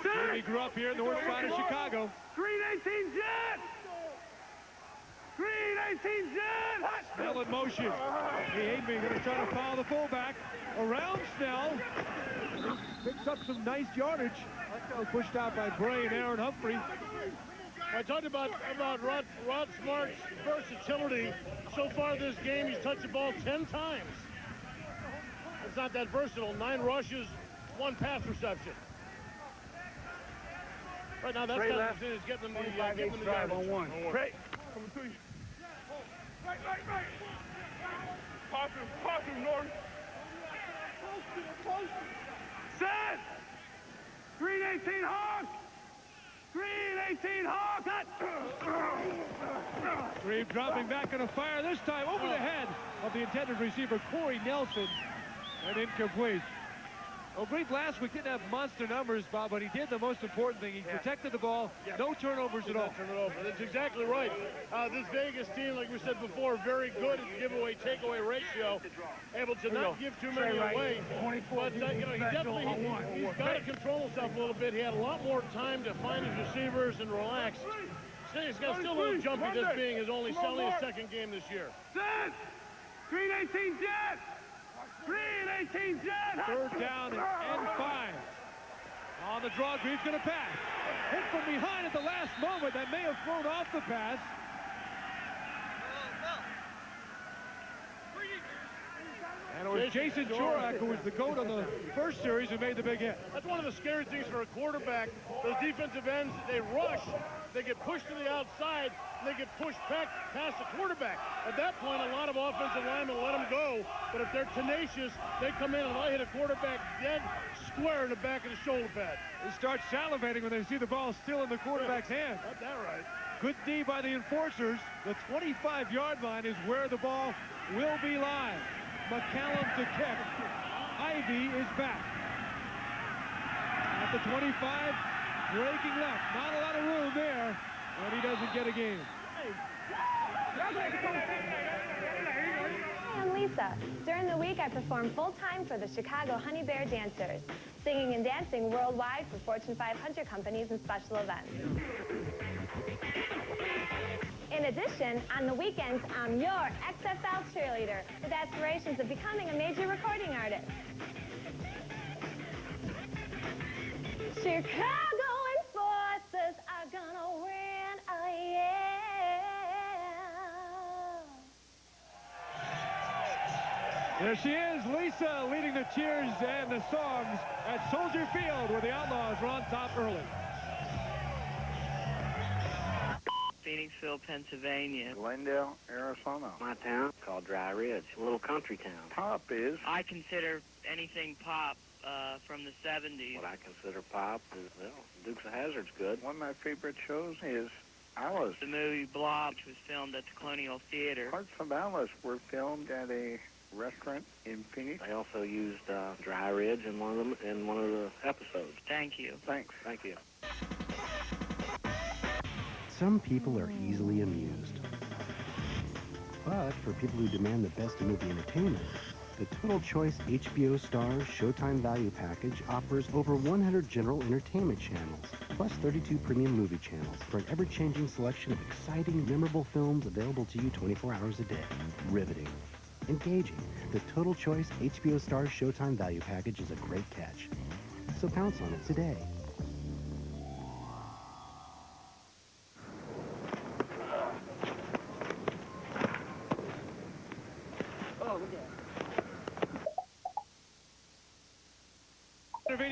Jamie grew up here in the north side of Chicago. Green 18 jet! Green 18 jet! Snell in motion. He hate me, going to try to follow the fullback. Around Snell. Picks up some nice yardage. That was pushed out by Bray and Aaron Humphrey. I talked about Rod Smart's versatility. So far this game, he's touched the ball 10 times. It's not that versatile. 9 rushes, 1 pass reception. Right now, that's kind of is getting them the yardage. On 1. Great. Coming to you. Right. Pop him, Norton. Set! Green 18 Hawk! Green 318, Hawk! Reeve dropping back on a fire, this time over the head of the intended receiver, Corey Nelson, and incomplete. Well, Reeve last week didn't have monster numbers, Bob, but he did the most important thing. He protected the ball, no turnovers at all. Turn it over. That's exactly right. This Vegas team, like we said before, very good at giveaway takeaway ratio, able to not give too many away. But you know, he definitely he's got to control himself a little bit. He had a lot more time to find his receivers and relax. He's got still a little jumpy, this being his only second game this year. Set! 318 jet! 318 jet! Third down and 5. On the draw, Reeve's going to pass. Hit from behind at the last moment. That may have thrown off the pass. And it was Jason Chorak, who was the GOAT on the first series, who made the big hit. That's one of the scary things for a quarterback. Those defensive ends, they rush, they get pushed to the outside, and they get pushed back past the quarterback. At that point, a lot of offensive linemen let them go, but if they're tenacious, they come in and they'll hit a quarterback dead square in the back of the shoulder pad. They start salivating when they see the ball still in the quarterback's hand. Got that right. Good D by the enforcers. The 25-yard line is where the ball will be live. McCallum to kick. Ivy is back. At the 25, breaking left. Not a lot of room there, and he doesn't get a game. Hi, I'm Lisa. During the week, I perform full-time for the Chicago Honey Bear Dancers, singing and dancing worldwide for Fortune 500 companies and special events. In addition, on the weekends, I'm your XFL cheerleader with aspirations of becoming a major recording artist. Chicago enforcers are gonna win, oh yeah. There she is, Lisa, leading the cheers and the songs at Soldier Field, where the Outlaws were on top early. Phoenixville, Pennsylvania. Glendale, Arizona. My town called Dry Ridge, a little country town. Pop is? I consider anything pop from the 70s. What I consider pop is, well, Dukes of Hazzard's good. One of my favorite shows is Alice. The movie Blob, which was filmed at the Colonial Theater. Parts of Alice were filmed at a restaurant in Phoenix. They also used Dry Ridge in one of the episodes. Thank you. Thanks. Thank you. Some people are easily amused. But for people who demand the best in movie entertainment, the Total Choice HBO Starz Showtime Value Package offers over 100 general entertainment channels, plus 32 premium movie channels for an ever-changing selection of exciting, memorable films available to you 24 hours a day. Riveting. Engaging. The Total Choice HBO Starz Showtime Value Package is a great catch. So pounce on it today.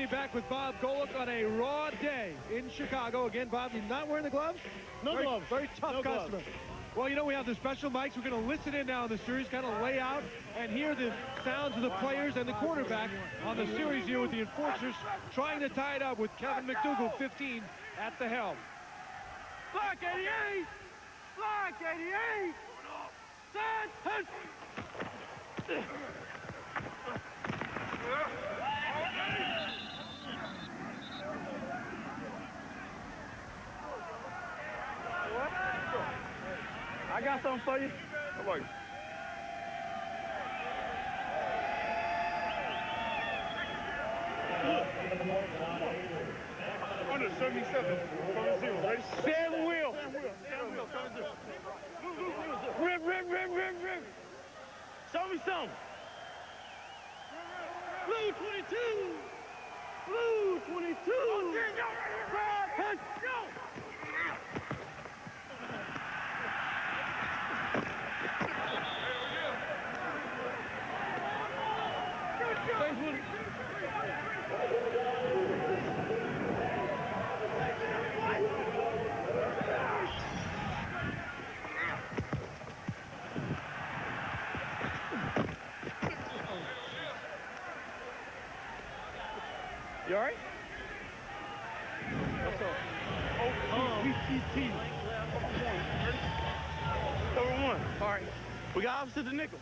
Back with Bob Golick on a raw day in Chicago. Again, Bob, you're not wearing the gloves? No gloves. Very tough No customer. gloves. Well, you know, we have the special mics. We're going to listen in now on the series, kind of lay out and hear the sounds of the players and the quarterback on the series here with the enforcers trying to tie it up with Kevin McDougal, 15, at the helm. Block 88! Block 88! Set! I got something for you. Come on. Under 77, coming zero, ready? Sam Wheel. Sam Wheel, coming zero. Rip. Show me some. Blue 22. Blue 22. Red, go. You all right? What's up? VTT. Over one. All right. We got opposite the nickel.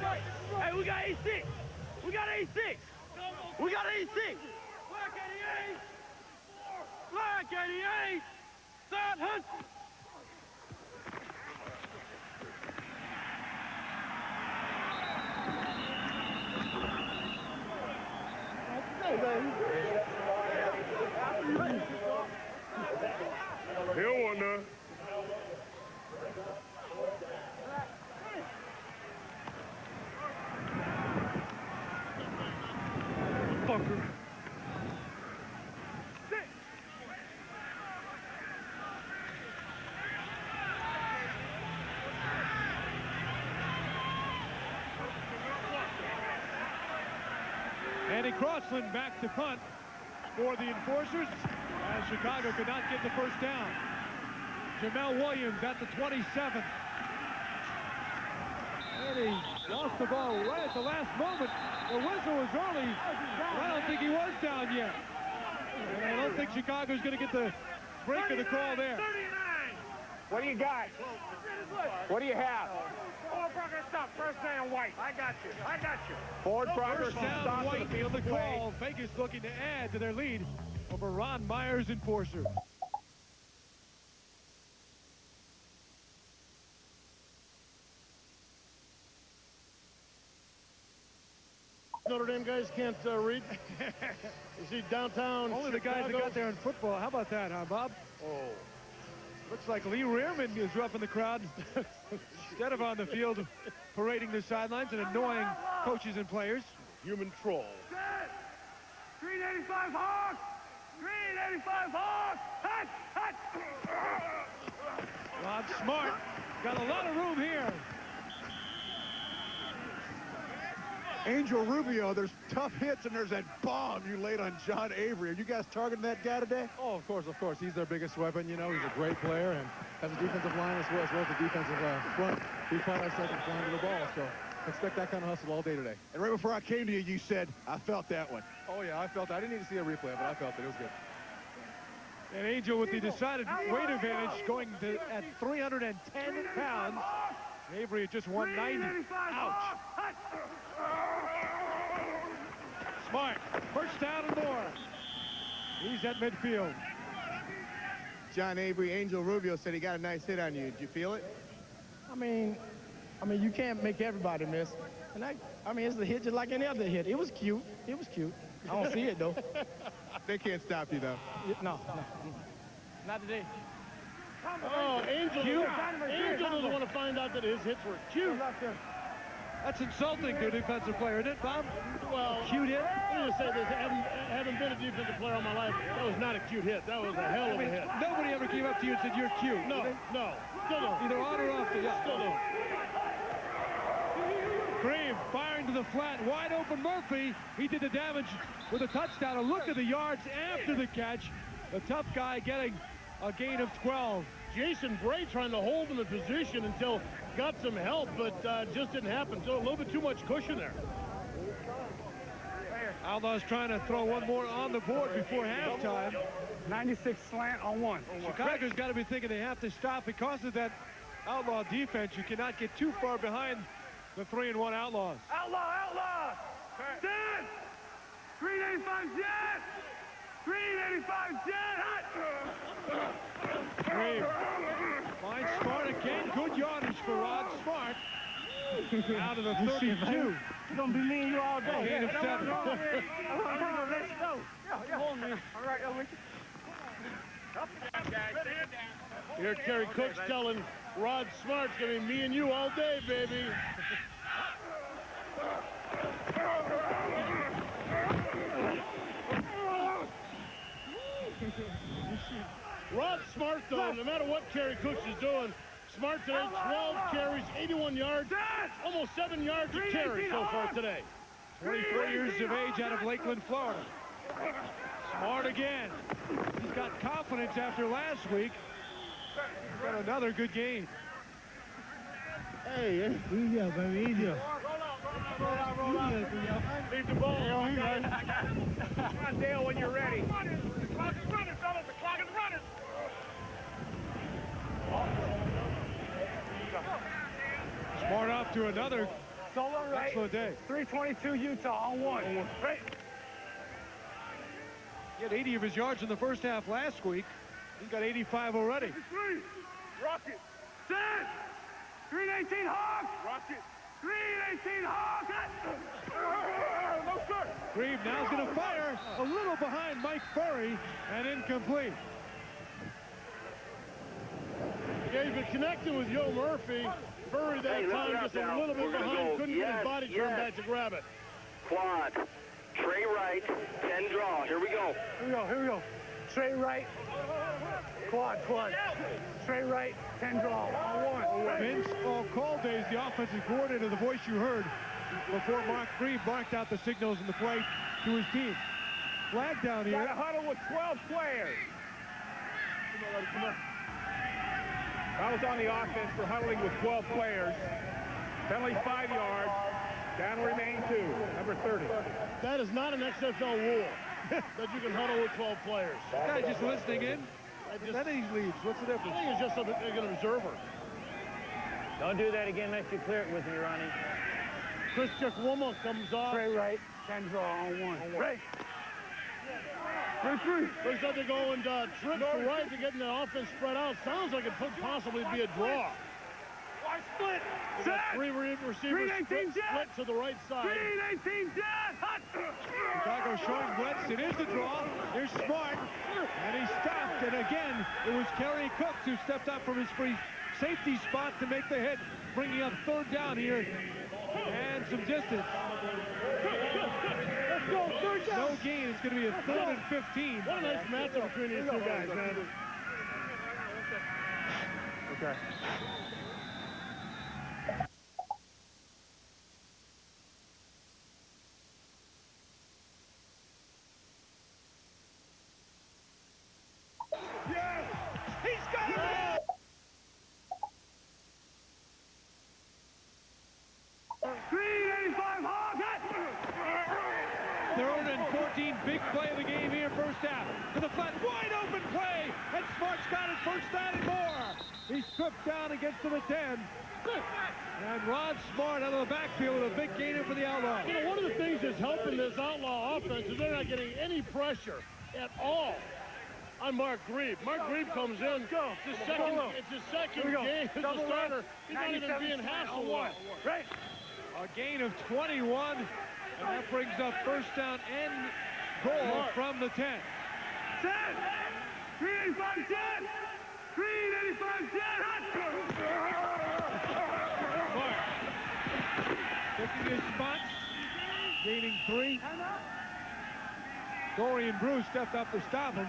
Hey, we got A6. We got A6. We got A6. Black 88. Black 88. Side hunt. He'll wonder. Fucker. Andy Crossland back to punt for the Enforcers as Chicago could not get the first down. Jamel Williams at the 27. And he lost the ball right at the last moment. The whistle was early, but I don't think he was down yet. And I don't think Chicago's going to get the break of the call there. What do you got? What do you have? Forward progress stop. First down, White. I got you. I got you. Forward progress First down, White on the call. Vegas looking to add to their lead over Ron Myers' Enforcers. Notre Dame guys can't read. You see downtown Only the guys that got there in football. How about that, huh, Bob? Oh. Looks like Lee Rearman is roughing the crowd instead of on the field parading the sidelines and annoying coaches and players. Human troll. Green 85 Hawks! Green 85 Hawks! Hut! Hut! Rod Smart got a lot of room here. Angel Rubio, there's tough hits, and there's that bomb you laid on John Avery. Are you guys targeting that guy today? Oh, of course. He's their biggest weapon. You know, he's a great player and has a defensive line as well as the defensive front. We pride ourselves in flying to the ball, so expect that kind of hustle all day today. And right before I came to you, you said, I felt that one. Oh, yeah, I felt it. I didn't need to see a replay, but I felt it. It was good. And Angel with the decided weight advantage going to at 310 pounds. Avery at just 190. Ouch. Smart. First down and more. He's at midfield. John Avery, Angel Rubio said he got a nice hit on you. Did you feel it? I mean, you can't make everybody miss. And I mean, it's a hit just like any other hit. It was cute. It was cute. I don't see it, though. They can't stop you, though. No. Not today. Oh, Angel doesn't want to find out that his hits were cute. That's insulting to a defensive player, isn't it, Bob? Well, cute hit? Let me just say this. I haven't been a defensive player all my life. That was not a cute hit. That was a hell of a hit. Nobody ever came up to you and said, you're cute. No. Still don't. Either on or off the, yeah. Still don't. Green firing to the flat, wide open Murphy. He did the damage with a touchdown. A look at the yards after the catch. The tough guy getting a gain of 12. Jason Bray trying to hold him in position until got some help, but just didn't happen. So a little bit too much cushion there. Outlaws trying to throw one more on the board before halftime. 96 slant on one. Chicago's got to be thinking they have to stop because of that Outlaw defense. You cannot get too far behind the 3-1 Outlaws. Outlaw! Dead! Green 85 jet! Green 85 jet! Green finds Smart again. Good yardage for Rod Smart. Out of the 32. It's gonna be me and you all day. Gain of 7. Let's go. Come on, man. All right, Here, Kerry Cook's telling Rod Smart's gonna be me and you all day, baby. Rod Smart, though, no matter what Kerry Cooks is doing, Smart today, 12 carries, 81 yards, almost 7 yards a carry so far today. 24 years of age out of Lakeland, Florida. Smart again. He's got confidence after last week. He's got another good game. Hey, easy up, baby, easy up. Roll out. Leave the ball. Come on, Dale, when you're ready. The clock is running, fellas. The clock is running. Smart off to another Solo right. excellent day. 322 Utah on one. Right. He had 80 of his yards in the first half last week. He's got 85 already. Rocket. Set. 318 Hawk. Rocket. 318 Hawk. No, sir. Grieve now's going to fire a little behind Mike Furry and incomplete. Yeah, he's been connecting with Joe Murphy. Furry that time just a little bit behind. Couldn't get his body turned back to grab it. Quad. Tray right. 10 draw. Here we go. Here we go. Tray right. Quad. Tray right. 10 draw. On one. Vince Calde's the offensive coordinator, the voice you heard before Mark Grieve marked out the signals in the play to his team. Flag down here. Got a huddle with 12 players. Come on. I was on the offense for huddling with 12 players. Penalty 5 yards. Down remain 2. Number 30. That is not an XFL rule that you can huddle with 12 players. Guy just listening in. Then he leaves. What's the difference? I think it's just an observer. Don't do that again unless you clear it with me, Ronnie. Chris Chukwuma comes off. Tray right. 10 draw on one. Right. Looks like they're going trips to right to getting the offense spread out. Sounds like it could possibly be a draw. Split. Three receivers split to the right side. 318 dead. Chicago showing blitz. It is the draw. Here's Smart. And he stopped. And again, it was Kerry Cooks who stepped up from his free safety spot to make the hit, bringing up third down here and some distance. Let's go. Third down. No gain. It's going to be a 3rd and 15. What a nice matchup between these two guys, man. Okay. He's got it! 385 Hawk! 3rd and 14, big play of the game here, first half. To the flat, wide open play, and Smart's got it, first down and more. He stripped down and gets to the 10. And Ron Smart out of the backfield with a big gain in for the Outlaws. You know, one of the things that's helping this Outlaw offense is they're not getting any pressure at all on Mark Grieve. Mark Grieve comes in. It's his second game as a starter. He's not even being hassled. Right. A gain of 21, and that brings up first down and goal from the 10. 10! 385 10! 385 10! Picking his spots, gaining 3. Dorian Bruce stepped up to stop him.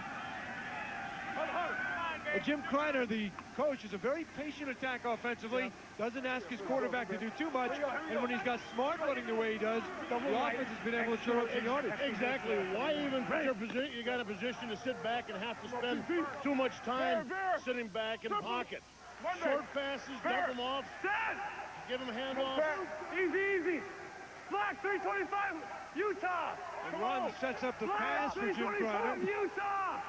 Jim Kreiner, the coach, is a very patient attack offensively. Doesn't ask his quarterback to do too much. And when he's got Smart running the way he does, the offense has been able to show up some yardage. Exactly. Why even put your position? You got a position to sit back and have to spend too much time sitting back in the pocket. Short passes, dump them off, give him a handoff. Easy. Flag 325, Utah. And Ron sets up the pass for Jim Kreiner. Utah.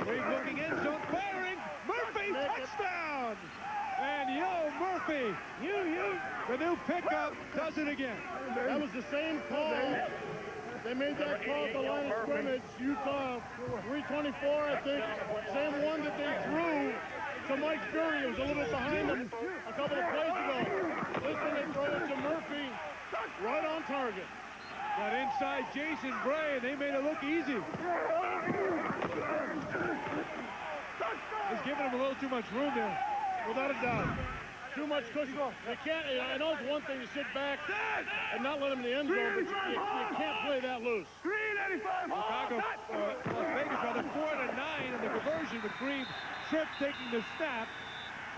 Big looking end zone, firing. Murphy, touchdown. And Murphy, the new pickup, does it again. That was the same call. They made that call at the line of scrimmage. Utah, 324, I think. Same one that they threw to Mike Fury. It was a little bit behind him a couple of plays ago. This one they throw it to Murphy, right on target. Got inside Jason Bray, and they made it look easy. He's giving him a little too much room there. Without a doubt. Too much cushion. They can't, I know it's one thing to sit back and not let him in the end zone, but you can't play that loose. 385. Chicago, Las Vegas, rather 4-9 in the conversion, with Grieve Tripp taking the snap.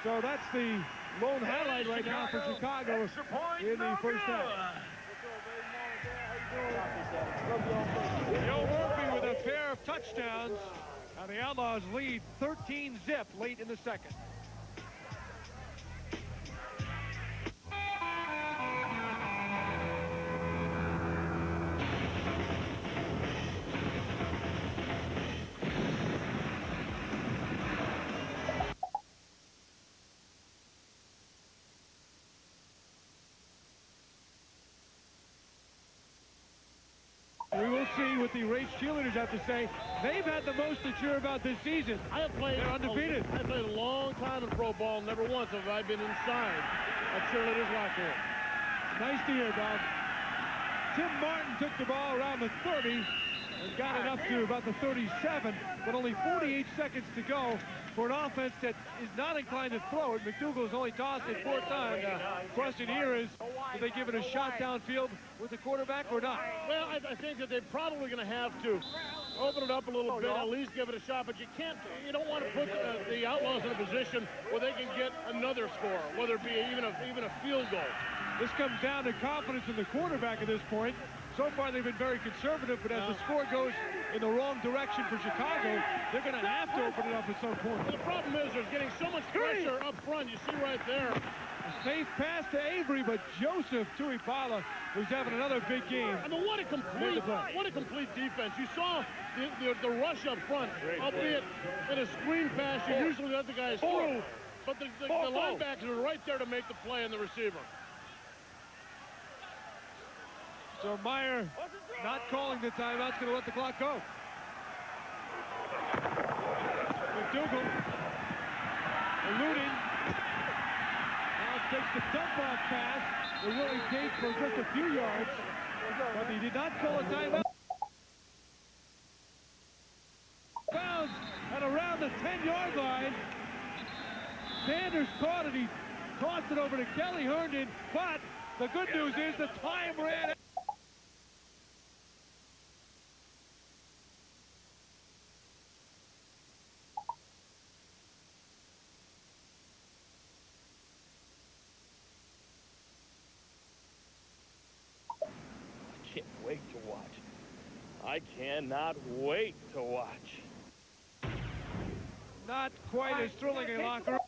So that's the lone highlight right now for Chicago in the first half. Joe Murphy with a pair of touchdowns, and the Outlaws lead 13-zip late in the second. We will see what the race cheerleaders have to say. They've had the most to cheer about this season. They're undefeated. I played a long time in pro ball. Never once have I been inside a cheerleader's locker room. Nice to hear, Bob. Tim Martin took the ball around the 30 and got it up to about the 37, but only 48 seconds to go for an offense that is not inclined to throw it. McDougal's only tossed it 4 times. Question here is, do they give it a shot downfield with the quarterback or not? Well, I think that they're probably going to have to open it up a little bit, at least give it a shot, but you don't want to put the Outlaws in a position where they can get another score, whether it be even a field goal. This comes down to confidence in the quarterback at this point. So far, they've been very conservative, but as the score goes in the wrong direction for Chicago, they're going to have to open it up at some point. The problem is there's getting so much pressure up front. You see right there. A safe pass to Avery, but Joseph Tuipala, who's having another big game. I mean, what a complete defense. You saw the rush up front, albeit in a screen pass, you usually let the guys through, but the linebackers are right there to make the play on the receiver. So Meyer not calling the timeout, going to let the clock go. McDougal eluding. Now takes the dump-off pass. It really takes for just a few yards, but he did not call a timeout. Bounds at around the 10-yard line. Sanders caught it. He tossed it over to Kelly Herndon, but the good news is the time ran out. Wait to watch. I cannot wait to watch. Not quite as thrilling a locker room.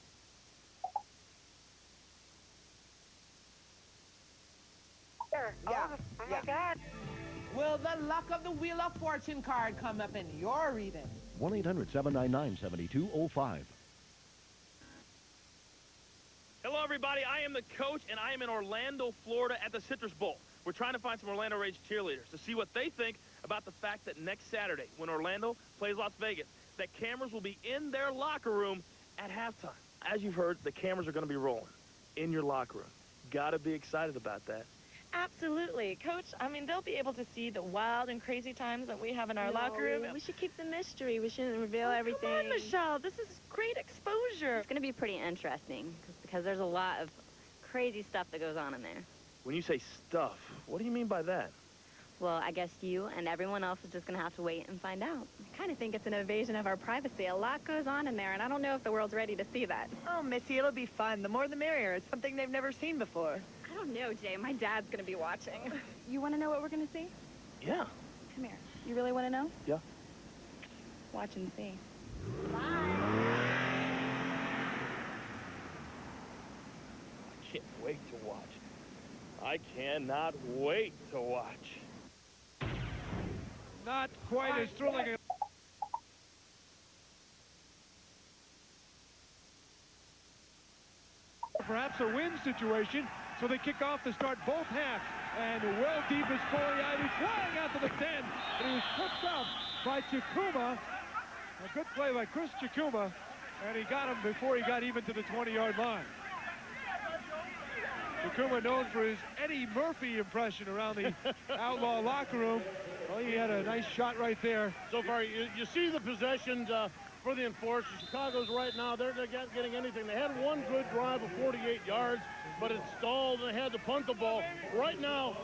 Yeah. Oh my God. Will the luck of the Wheel of Fortune card come up in your reading? 1-800-799-7205. Hello, everybody. I am the coach, and I am in Orlando, Florida at the Citrus Bowl. We're trying to find some Orlando Rage cheerleaders to see what they think about the fact that next Saturday, when Orlando plays Las Vegas, that cameras will be in their locker room at halftime. As you've heard, the cameras are going to be rolling in your locker room. Got to be excited about that. Absolutely. Coach, I mean, they'll be able to see the wild and crazy times that we have in our locker room. We should keep the mystery. We shouldn't reveal everything. Come on, Michelle. This is great exposure. It's going to be pretty interesting because there's a lot of crazy stuff that goes on in there. When you say stuff, what do you mean by that? Well, I guess you and everyone else is just going to have to wait and find out. I kind of think it's an invasion of our privacy. A lot goes on in there, and I don't know if the world's ready to see that. Oh, Missy, it'll be fun. The more the merrier. It's something they've never seen before. I don't know, Jay. My dad's going to be watching. You want to know what we're going to see? Yeah. Come here. You really want to know? Yeah. Watch and see. I can't wait to watch. I cannot wait to watch. Not quite as thrilling. Perhaps a win situation, so they kick off to start both halves. And well deep is Corey Ivy, flying out to the 10, and he was tripped up by Chikuma. A good play by Chris Chikuma, and he got him before he got even to the 20-yard line. Chikuma known for his Eddie Murphy impression around the Outlaw locker room. Well, he had a nice shot right there. So far, you see the possessions for the Enforcers. Chicago's right now, they're not getting anything. They had one good drive of 48 yards, but it stalled and they had to punt the ball. Right now,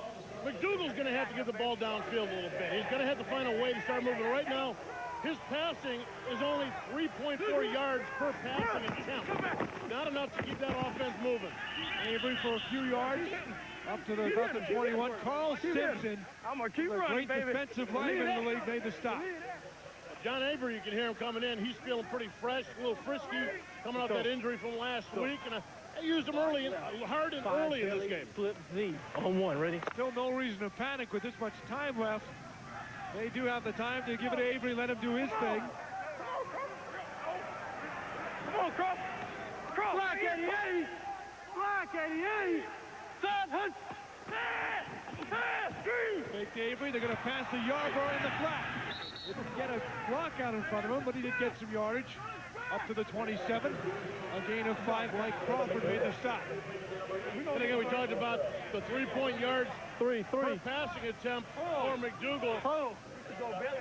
McDougal's going to have to get the ball downfield a little bit. He's going to have to find a way to start moving. Right now, his passing is only 3.4 yards per passing attempt. Not enough to keep that offense moving. Avery for a few yards. Up to about the 21. Carl Simpson, I'm going to keep a running, great defensive lineman in the league, made the stop. John Avery, you can hear him coming in. He's feeling pretty fresh, a little frisky, coming off that injury from last week. And I used him early, hard and early in this game. Flip Z on one. Ready? Still no reason to panic with this much time left. They do have the time to give it to Avery, let him do his thing. Come on, Cross. Cross. Black 88. Black 88. Fake to Avery. They're going to pass the Yarborough in the flat. They didn't get a block out in front of him, but he did get some yardage. Up to the 27. A gain of 5. Mike Crawford made the stop. And again, we talked about the 3-point yards per passing attempt for McDougal.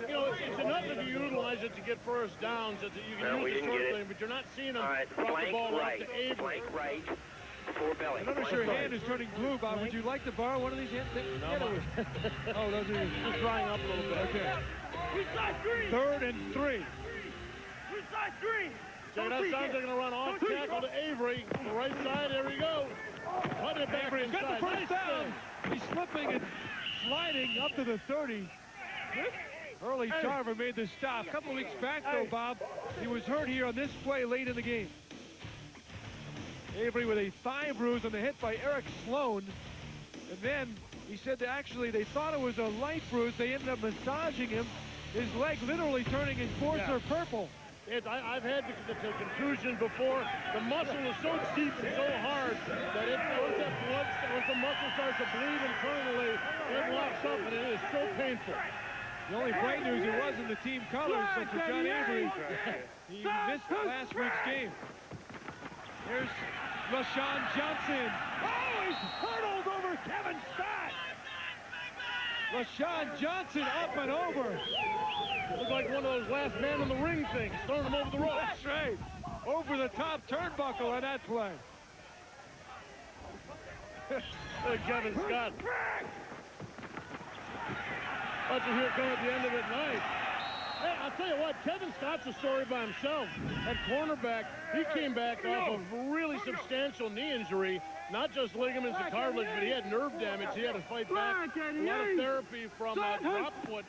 You know, it's enough if you utilize it to get first downs that you can use the short thing, but you're not seeing them drop the ball off to Avery. Flank right. Before belly. I notice your hand is turning blue, Bob. Would you like to borrow one of these hands? Oh, those are just drying up a little bit. Okay. 3rd and 3. Check it out, sounds like they're going to run off tackle to Avery. On the right side, there we go. Put it back Avery's got the first nice down. He's slipping and sliding up to the 30. Early Tarver made the stop. A couple of weeks back, though, Bob, he was hurt here on this play late in the game. Avery with a thigh bruise on the hit by Eric Sloan. And then he said that actually they thought it was a light bruise. They ended up massaging him. His leg literally turning enforcer purple. I've had the contusion before. The muscle is so deep and so hard that once the muscle starts to bleed internally, it locks up and it is so painful. The only bright news, it was in the team colors, but for John Avery, he missed last week's game. Here's LeShon Johnson. Oh, he's hurdled over Kevin Scott. LeShon Johnson up and over. Looks like one of those last man in the ring things, throwing him over the ropes. That's right. Over the top turnbuckle on that play. Kevin Scott. Watch it here come at the end of it nice. Hey, I'll tell you what, Kevin Scott's a story by himself. At cornerback, he came back off a really substantial knee injury. Not just ligaments and cartilage, but he had nerve damage. He had to fight back. A lot of therapy from drop foot.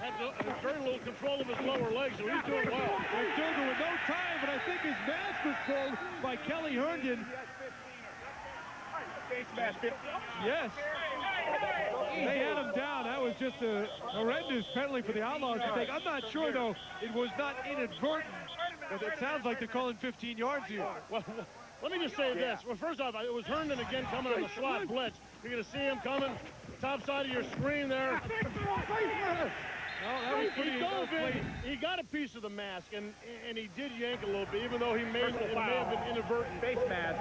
Had very little control of his lower legs, so he's doing well. McDougal with no time, but I think his mask was pulled by Kelly Herndon. Yes. They had him down. That was just a horrendous penalty for the Outlaws to take. I'm not sure, though, it was not inadvertent. But it sounds like they're calling 15 yards here. Well, let me just say this. Well, first off, it was Herndon again coming on the slot blitz. You're going to see him coming. Top side of your screen there. He got a piece of the mask, and he did yank a little bit, even though it may have been inadvertent. Face mask.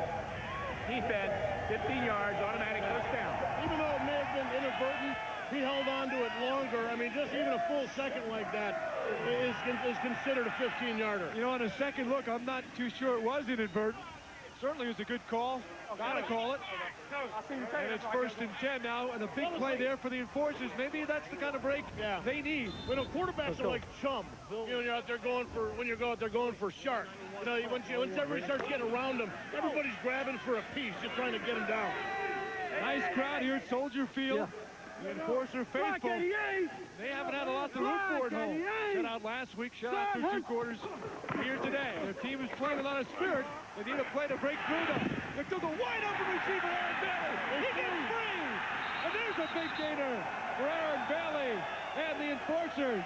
Defense, 15 yards, automatic first down. Even though it may have been inadvertent, he held on to it longer. I mean, just even a full second like that is considered a 15-yarder. You know, on a second look, I'm not too sure it was inadvertent. Certainly was a good call. Gotta call it. And it's 1st and 10 now, and a big play there for the enforcers. Maybe that's the kind of break they need. You know, quarterbacks are like chum. You know, when you're out there going for shark. You know, once everybody starts getting around them, everybody's grabbing for a piece, just trying to get them down. Nice crowd here at Soldier Field. The enforcer faithful. They haven't had a lot to root for at home. Shut out last week, shut out through 2 quarters here today. Their team is playing a lot of spirit. They need a play to break through them. McDougal wide open receiver, Aaron Bailey. He gets free. And there's a big gainer for Aaron Bailey and the enforcers.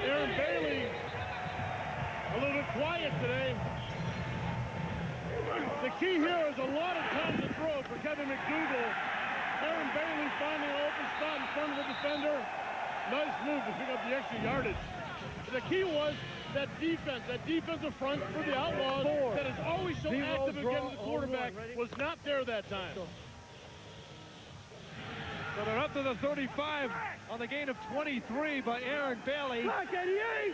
Aaron Bailey, a little bit quiet today. The key here is a lot of time to throw for Kevin McDougal. Aaron Bailey finding an open spot in front of the defender. Nice move to pick up the extra yardage. The key was that defensive front for the Outlaws that is always so active in getting the quarterback was not there that time. So they're up to the 35 on the gain of 23 by Aaron Bailey. Block 88!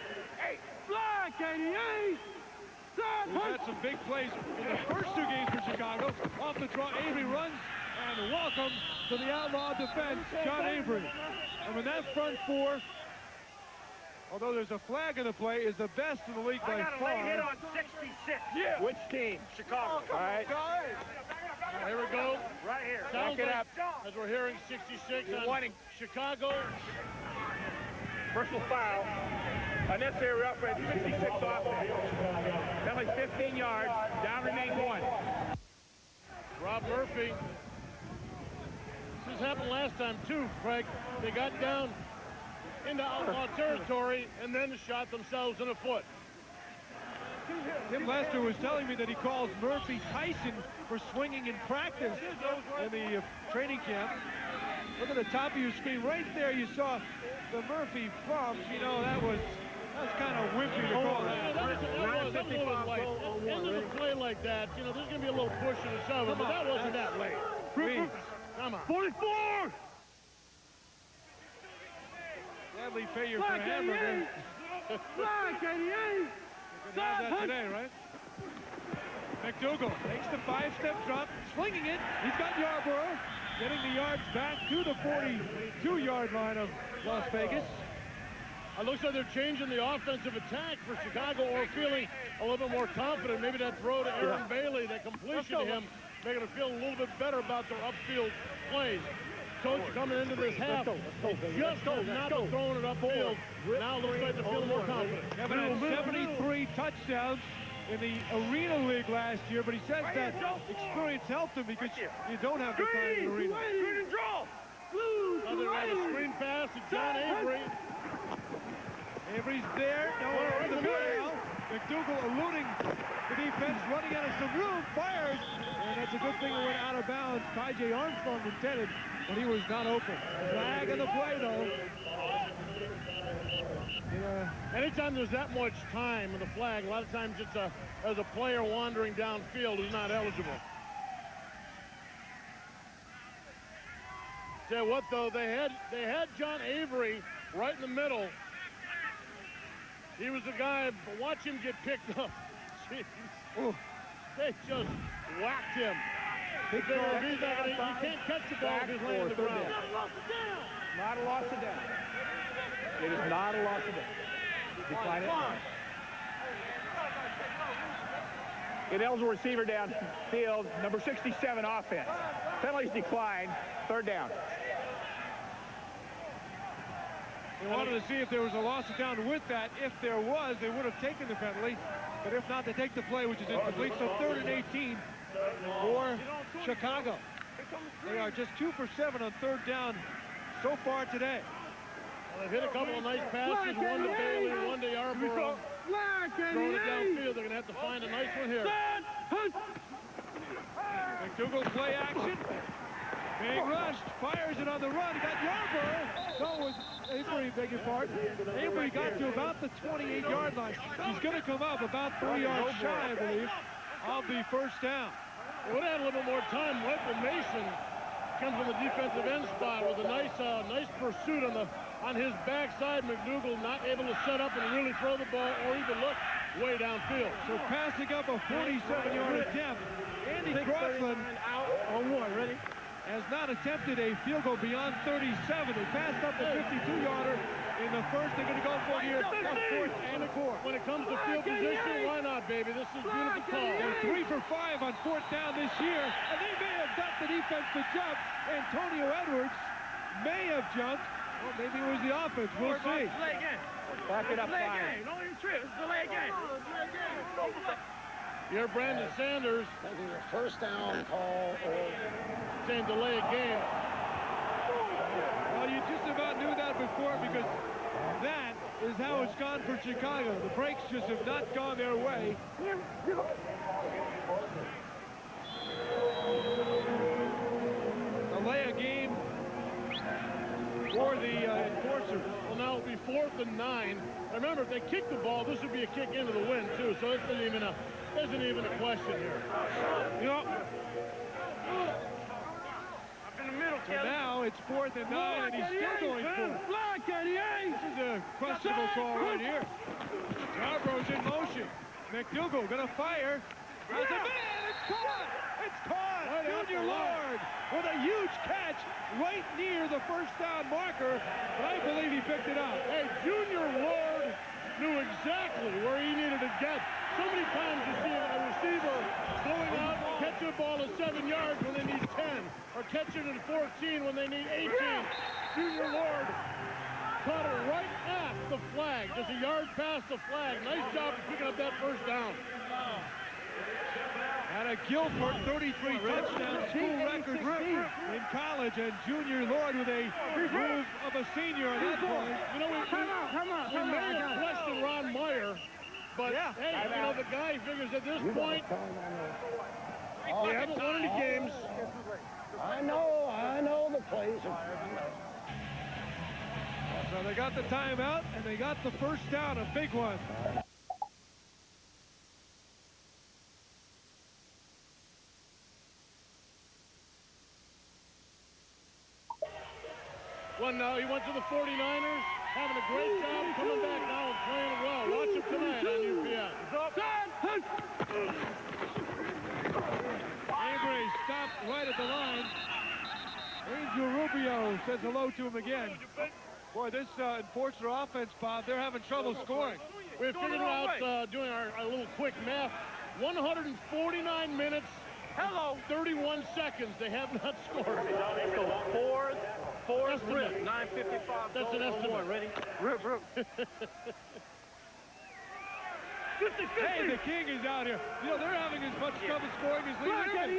Block 88! We've had some big plays in the first 2 games for Chicago. Off the draw, Avery runs, and welcome to the Outlaw defense, John Avery. And when that front 4, although there's a flag in the play, is the best in the league by far. I got a late hit on 66. Yeah. Which team? Chicago. All right. Here we go. Right here. Sounds Back it like, up. as we're hearing 66 on Chicago. Personal foul. Unnecessary roughness, 56 offense. Penalty 15 yards. Down remains 1. Rob Murphy. This happened last time too, Craig. They got down into Outlaw territory and then shot themselves in the foot. Tim Lester was telling me that he calls Murphy Tyson for swinging in practice in the training camp. Look at the top of your screen. Right there you saw the Murphy bump. You know, that's kind of wimpy to call that. That was a little late. End of the play like that, you know, there's going to be a little push and a shove, but that wasn't that late. Come on. 44! Deadly failure for Hamburger. Flag 88! That today, right? McDougal takes the 5-step drop, slinging it. He's got Yarborough, getting the yards back to the 42-yard line of Las Vegas. It looks like they're changing the offensive attack for Chicago, or feeling a little bit more confident. Maybe that throw to Aaron Bailey, that completion to him, making them feel a little bit better about their upfield plays. Coach coming into this half, just not throwing it upfield. Now looks like they're feeling more confident. Kevin had 73 touchdowns in the Arena League last year, but he says that experience helped him because you don't have the time in the arena. Screen and draw! Another screen pass to John Avery. Avery's there. No one over the middle. McDougal eluding the defense, running out of some room, fires, and that's a good thing it went out of bounds. Ty.J. Armstrong intended, but he was not open. Flag on the play, though. Anytime there's that much time in the flag, a lot of times it's as a player wandering downfield who's not eligible. Tell you what, though, they had John Avery right in the middle. He was the guy, watch him get picked up. Jeez. They just whacked him. He can't catch the ball if he's laying on the ground. Not a loss of down. It is not a loss of down. Decline it. Ineligible receiver downfield, number 67 offense. Penalties decline, third down. They wanted to see if there was a loss of down with that. If there was, they would have taken the penalty. But if not, they take the play, which is incomplete. So 3rd and 18 for Chicago. They are just 2 for 7 on 3rd down so far today. Well, they've hit a couple of nice passes, one to Bailey, one to Yarborough. Throwing it downfield, they're going to have to find a nice one here. McDougal play action. Being rushed, fires it on the run. He got Yarborough. No, it was Avery, beg your pardon. Avery got to about the 28-yard line. He's going to come up about 3 yards shy, I believe, of the first down. They would have had a little bit more time. Michael Mason comes from the defensive end spot with a nice pursuit on his backside. McDougal not able to set up and really throw the ball or even look way downfield. So passing up a 47-yard attempt. Andy Crossland out on 1. Ready? Has not attempted a field goal beyond 37. They passed up the 52-yarder in the first. They're going to go for here on 4th and 4. When it comes to field position, why not, baby? This is beautiful call. They're 3 for 5 on 4th down this year, and they may have got the defense to jump. Antonio Edwards may have jumped. Well, maybe it was the offense. We'll see. Delay again. Back it up, delay fine. game. Don't even trip. It's delay again. You're Brandon Sanders. Taking a first down call or saying delay a game. Well, you just about knew that before because that is how it's gone for Chicago. The breaks just have not gone their way. Delay a game for the enforcers. Well, now it'll be 4th and 9. Remember, if they kick the ball, this would be a kick into the wind, too. So it isn't even a question here. You know, Up in the middle, so now it's 4th and 9, and he's still going for it. This is a questionable call right here. Yarborough's in motion. McDougal going to fire. Has a man. It's caught. It's caught. Junior Lord with a huge catch right near the first down marker. But I believe he picked it up. Hey, Junior Lord knew exactly where he needed to get. So many times you see a receiver going out and catching a ball at 7 yards when they need 10, or catching it at 14 when they need 18. Junior Lord caught it right at the flag, just a yard past the flag. Nice job of picking up that first down. At a Guilford 33 touchdown school record in college, and Junior Lord with a move of a senior at that point. You know, we may have questioned Ron Meyer But, hey, you know, the guy figures at this point, we haven't won any games. I know the place. So they got the timeout, and they got the first down, a big one. One now, he went to the 49ers, having a great job coming back now and playing it well. Watch him tonight on UPN. Avery stopped right at the line. Angel Rubio says hello to him again. Boy, this Enforcer offense, Bob, they're having trouble scoring. We figured out doing our little quick math. 149 minutes, 31 seconds. They have not scored. Fourth rip, 9:55. That's an estimate. Ready? Rip. Hey, the King is out here. You know, they're having as much trouble scoring as Lee Newman.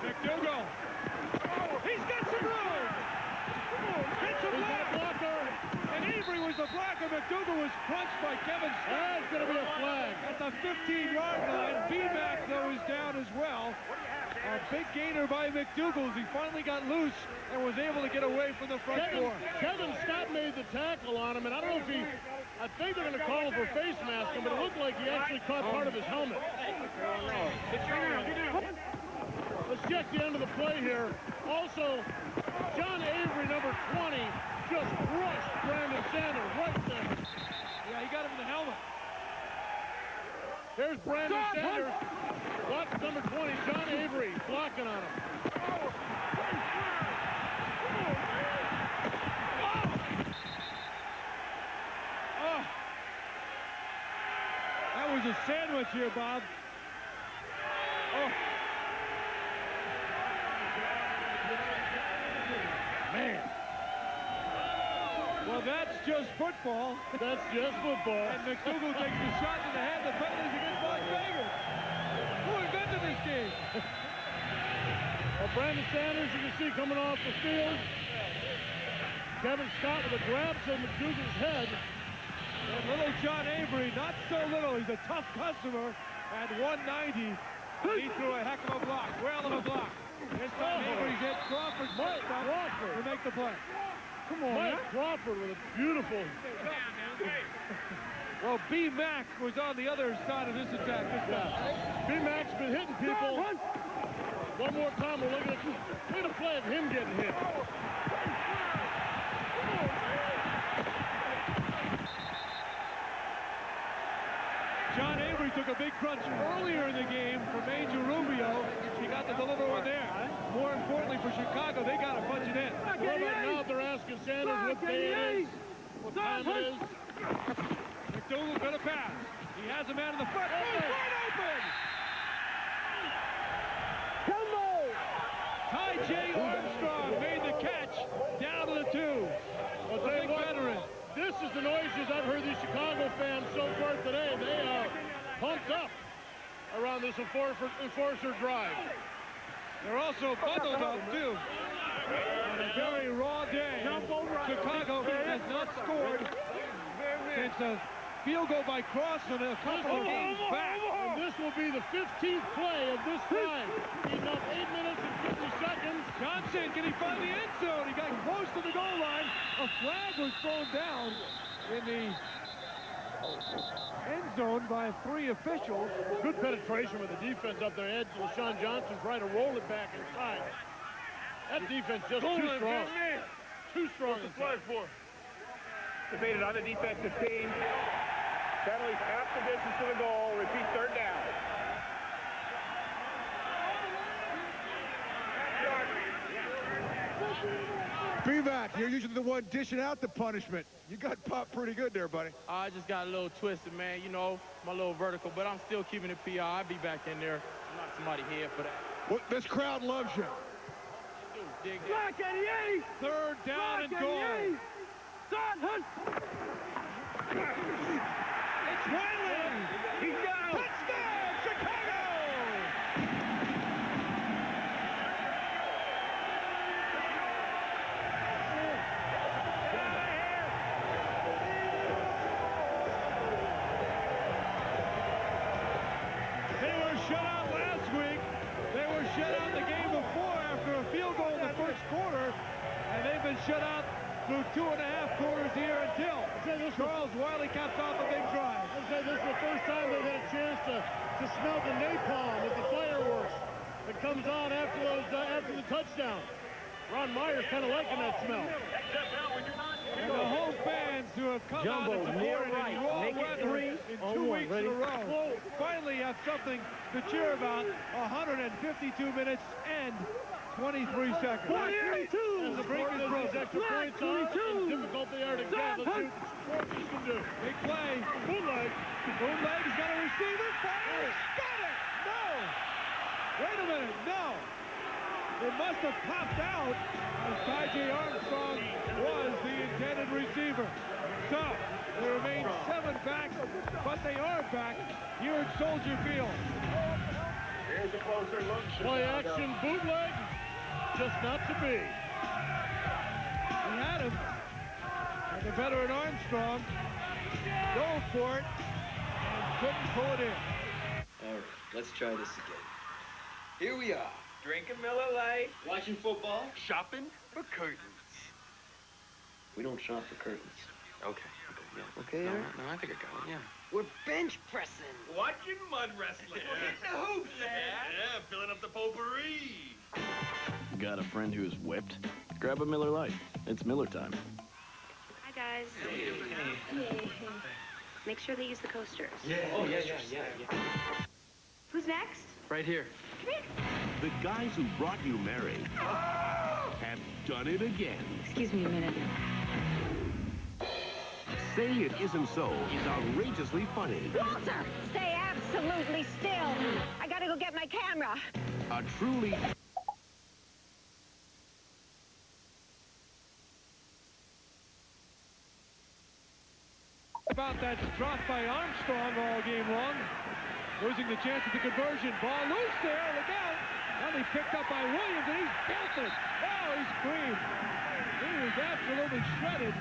McDougal. He's got some room. Hits a blocker. And Avery was the blocker. McDougal was crunched by Kevin Scott. That's going to be a flag. At the 15-yard line. B-Mac, though, is down as well. A big gainer by McDougal. He finally got loose and was able to get away from the front four. Kevin Scott made the tackle on him, and I don't know if he... I think they're going to call him for face masking, but it looked like he actually caught part of his helmet. Let's check the end of the play here. Also, John Avery, number 20, just crushed Brandon Sanders right there. Yeah, he got him in the helmet. Here's Brandon Sanders. Watch number 20, John Avery, blocking on him. Oh. That was a sandwich here, Bob. Oh. Man. Well, that's just football. That's just football. And McDougal takes the shot to the head. The penalties against Las Vegas. Who invented this game? Well, Brandon Sanders, you can see coming off the field. Kevin Scott with a grab to McDougal's head. And little John Avery, not so little. He's a tough customer at 190. He threw a heck of a block. Well of a block. This time Avery's hit Crawford. Mike Crawford to make the play. Come on, Mike Crawford with a beautiful... Well, B-Mac was on the other side of this attack this time. B-Mac's been hitting people. One more time, we're looking at a play of him getting hit. John Avery took a big crunch earlier in the game from Angel Rubio. He got to deliver one there. More importantly for Chicago, they got to punch it in. What about now they're asking Sanders what day it is, what time it is. McDougal gonna pass. He has a man in the front. Oh, wide open! Ty J. Armstrong made the catch down to the 2. Well, a big veteran. This is the noises I've heard these Chicago fans so far today. They are pumped up around this enforcer drive. They're also bundled up, too. On a very raw day, Chicago has not scored since a field goal by Crossan a couple of games back. And this will be the 15th play of this drive. Eating up 8 minutes and 50 seconds. Johnson, can he find the end zone? He got close to the goal line. A flag was thrown down in the end zone by 3 officials. Good penetration with the defense up their edge. LeShon Johnson trying to roll it back inside. That defense just too strong. Too strong. Debated on the defensive team. Penalties half the distance to the goal. Repeat, third down. B-Mac, you're usually the one dishing out the punishment. You got popped pretty good there, buddy. I just got a little twisted, man. You know, my little vertical, but I'm still keeping it PI. I'll be back in there. Knock somebody head for that. Well, this crowd loves you. Dig that. 3rd down and goal. It's Riley. He's got him. Touchdown, Chicago! been shut out through 2.5 quarters here until Charles Wiley caps off a big drive. I'd say this is the first time they've had a chance to smell the napalm with the fireworks that comes on after the touchdown. Ron Meyer's kind of liking that smell. And the home fans who have come out and supported in raw weather in 2 weeks in a row finally have something to cheer about. 152 minutes and 23 seconds. 42! As the break is broken. Extra points on, and difficult they are to get. Let's see what you can do. Big play. Bootleg. Bootleg's got a receiver. Fires. Got it. No. Wait a minute. No. It must have popped out as Ty.J. Armstrong was the intended receiver. So, there remain 7 backs, but they are back here at Soldier Field. Here's a closer look. Play action bootleg. Just not to be. He had him. And the veteran Armstrong dove for it and couldn't pull it in. All right, let's try this again. Here we are. Drinking Miller Lite. Watching football. Shopping for curtains. We don't shop for curtains. Okay, yeah. Okay, No, Eric? no, I think I got it, yeah. We're bench pressing. Watching mud wrestling. Hitting the hoops, yeah, filling up the potpourri. Got a friend who's whipped? Grab a Miller Lite. It's Miller time. Hi, guys. Hey. Make sure they use the coasters. Yeah. Oh, yeah. Who's next? Right here. Come here. The guys who brought you Mary have done it again. Excuse me a minute. Say It Isn't So is outrageously funny. Walter, stay absolutely still. I gotta go get my camera. A truly... About that drop by Armstrong all game long. Losing the chance at the conversion. Ball loose there. Look out. Now he's picked up by Williams, and he's built it. Oh, he's creamed. He was absolutely shredded.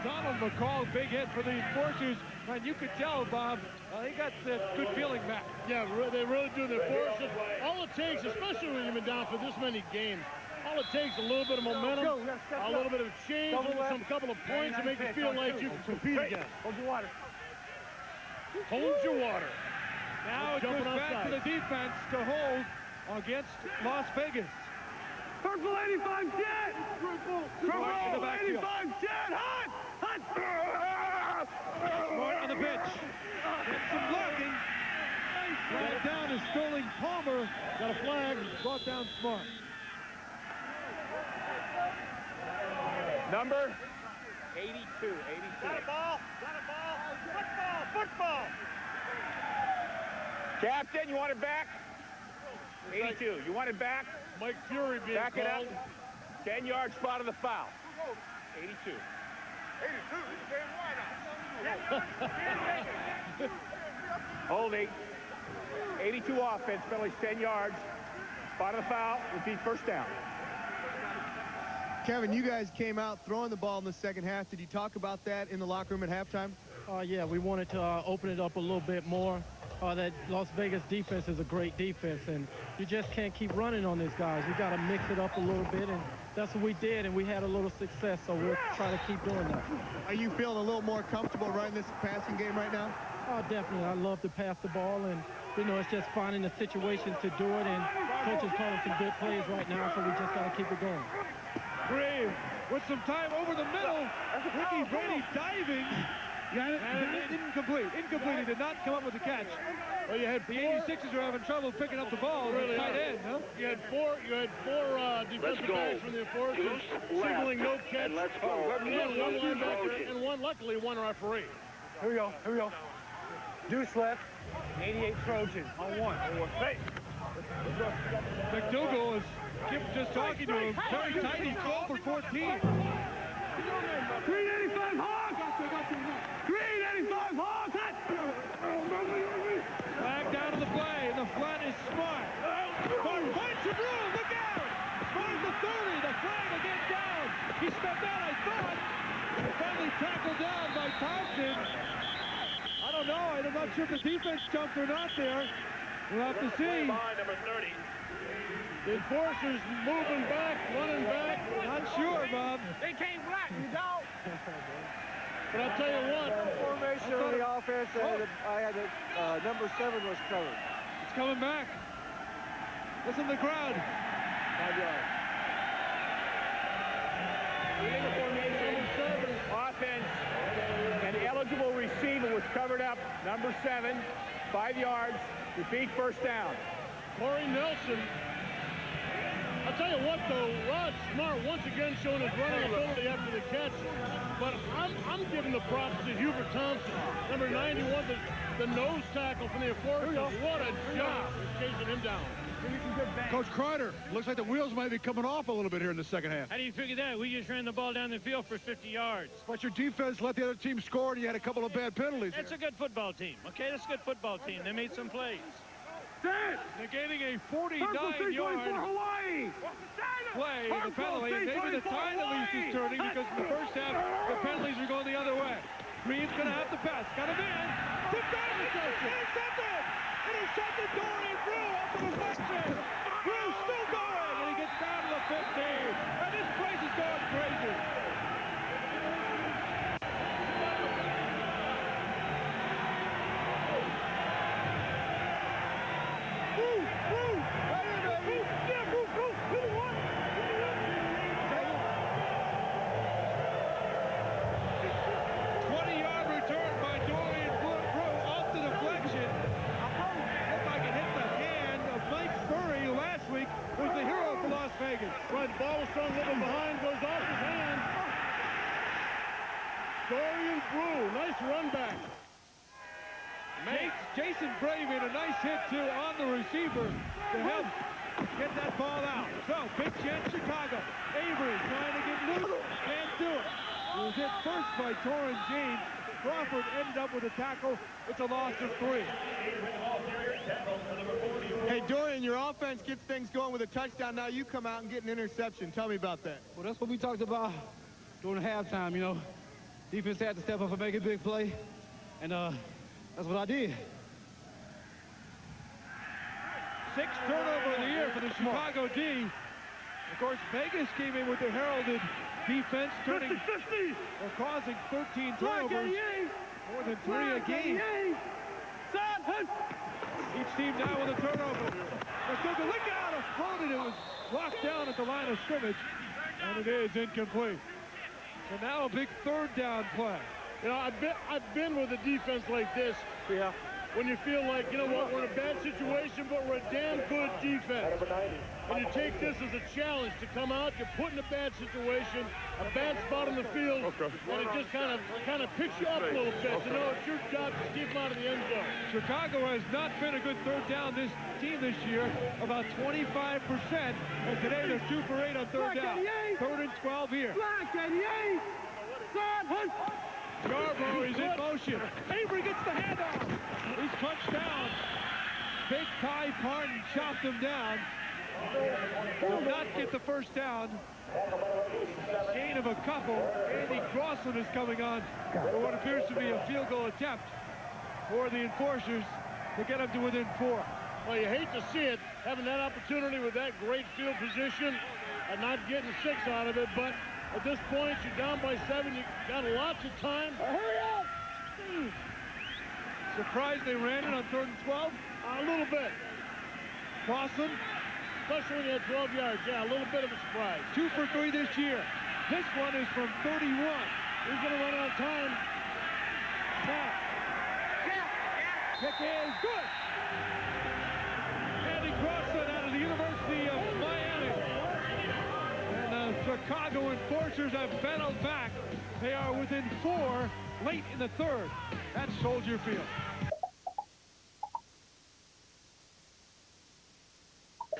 Donald McCall, big hit for the enforcers. And you could tell, Bob, they got the good feeling back. Yeah, they really do. The enforcers. All it takes, especially when you've been down for this many games, all it takes is a little bit of momentum, a little bit of change, some couple of points to make you feel like you can compete again. Hold your water. Hold your water. Now it goes back to the defense to hold against Las Vegas. Purple 85 jet! Purple 85 jet! Hot! Hot! Smart on the pitch. Gets some blocking. Brought down is Sterling Palmer. Got a flag. Brought down Smart. Number 82. Got a ball. Football. Captain, you want it back? 82. You want it back? Mike Fury being back called. it up. 10-yard spot of the foul. 82. 82. Holding. 82 offense, penalties 10 yards. Spot of the foul would be first down. Kevin, you guys came out throwing the ball in the second half. Did you talk about that in the locker room at halftime? Yeah, we wanted to open it up a little bit more. That Las Vegas defense is a great defense, and you just can't keep running on these guys. You got to mix it up a little bit, and that's what we did, and we had a little success, so we'll try to keep doing that. Are you feeling a little more comfortable running this passing game right now? Oh, definitely. I love to pass the ball, and, it's just finding the situations to do it, and Coach is calling some good plays right now, so we just got to keep it going. Brave with some time over the middle. Ricky Brady diving. And it didn't complete. Incomplete. He did not come up with the catch. Well, you had the 86ers are having trouble picking up the ball. Really tight end, huh? You had four defensive backs from the enforcers signaling no catch. Let's go. One linebacker and one referee. Here we go. Deuce left. 88 Trojan on one. Hey. McDougal is just talking to him. Very tiny. 12 for 14. Green 85 Hawks! Green 85 Hawks! Flag down to the play, and the flat is Smart. Smart finds some room. Look out! Smart the 30. The flag again down. He stepped out, I thought. Finally tackled down by Thompson. I don't know. I'm not sure if the defense jumped or not there. We'll have to see. Number 30. The enforcers moving back, running back. Not sure, Bob. They came black, you know. But I'll tell you what. Formation on the offense, I had number 7 was covered. It's coming back. Listen to the crowd. 5 yards. In the formation, offense, and the eligible receiver was covered up. Number 7, 5 yards. Repeat, first down. Corey Nelson. I'll tell you what, though, Rod Smart once again showing his running ability after the catch. But I'm giving the props to Hubert Thompson, number 91, the nose tackle from the enforcers. What a job chasing him down. Coach Kreider, looks like the wheels might be coming off a little bit here in the second half. How do you figure that? We just ran the ball down the field for 50 yards. But your defense let the other team score, and you had a couple of bad penalties. That's a good football team, okay? That's a good football team. They made some plays. Negating a 49-yard play, the penalty. Maybe the tide at least is turning because in the first half, the penalties are going the other way. Green's going to have to pass. Got him in. Intercepted! Intercepted Dorian Brew off the deflection. Brew still going, and he gets down to the 15. And this place is going crazy. Right, the ball was thrown a little behind, goes off his hand. Dorian Brew, nice run back. Jason Bray made a nice hit, too, on the receiver to help get that ball out. So, big chance, Chicago. Avery trying to get loose. Can't do it. He was hit first by Torrin James. Crawford ended up with a tackle. It's a loss of 3. Hey, Dorian, your offense gets things going with a touchdown. Now you come out and get an interception. Tell me about that. Well, that's what we talked about during halftime, you know. Defense had to step up and make a big play, and that's what I did. 6th turnover of the year for the Chicago D. Of course, Vegas came in with the heralded defense, turning or causing 13 turnovers, more than 3 a game. Each team now with a turnover. Look out, opponent. It was locked down at the line of scrimmage, and it is incomplete. So now a big 3rd down play. You know, I've been with a defense like this. Yeah. When you feel like, you know what, we're in a bad situation, but we're a damn good defense. And you take this as a challenge to come out, you're put in a bad situation, a bad spot on the field, and it just kind of picks you up a little bit. So, no, it's your job to keep them out of the end zone. Chicago has not been a good 3rd down this team this year, about 25%. And today they're 2 for 8 on 3rd down. 3rd and 12 here. Yarbrough is in motion. Avery gets the handoff. He's punched down. Big Ty Parton chopped him down. Will not get the first down. Gain of a couple. Andy Crossland is coming on for what appears to be a field goal attempt for the enforcers to get them to within 4. Well, you hate to see it, having that opportunity with that great field position and not getting 6 out of it, but at this point, you're down by 7. You got lots of time. Hurry up! Surprised they ran it on 3rd and 12? A little bit. Crossland? Especially when you had 12 yards. Yeah, a little bit of a surprise. 2 for 3 this year. This one is from 31. He's going to run out of time. Now. Kick is good. Andy Crossland out of the University of Miami. And the Chicago Enforcers have battled back. They are within 4 late in the 3rd at Soldier Field.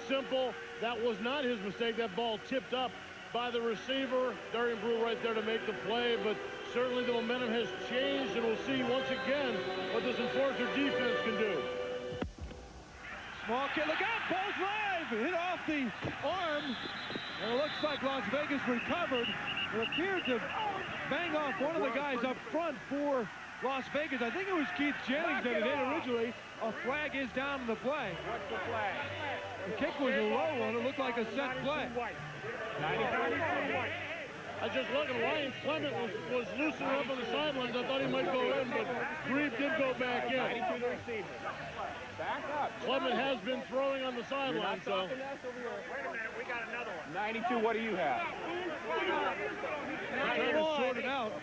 Simple. That was not his mistake. That ball tipped up by the receiver. Dorian Brew right there to make the play, but certainly the momentum has changed, and we'll see once again what this enforcer defense can do. Small kick. Look out. Ball's live. Hit off the arm. And it looks like Las Vegas recovered. It appeared to bang off one of the guys up front for Las Vegas. I think it was Keith Jennings that it hit originally. A flag is down in the play. What's the flag? The kick was a low one. It looked like a set play. 92 white. I just looking, Ryan Clement was loosening up on the sidelines. I thought he might go in, but Grebe did go back in. 92 to receiver. Back up. Clement has been throwing on the sidelines, so. Wait a minute, we got another one. 92, what do you have? Trying to sort it out.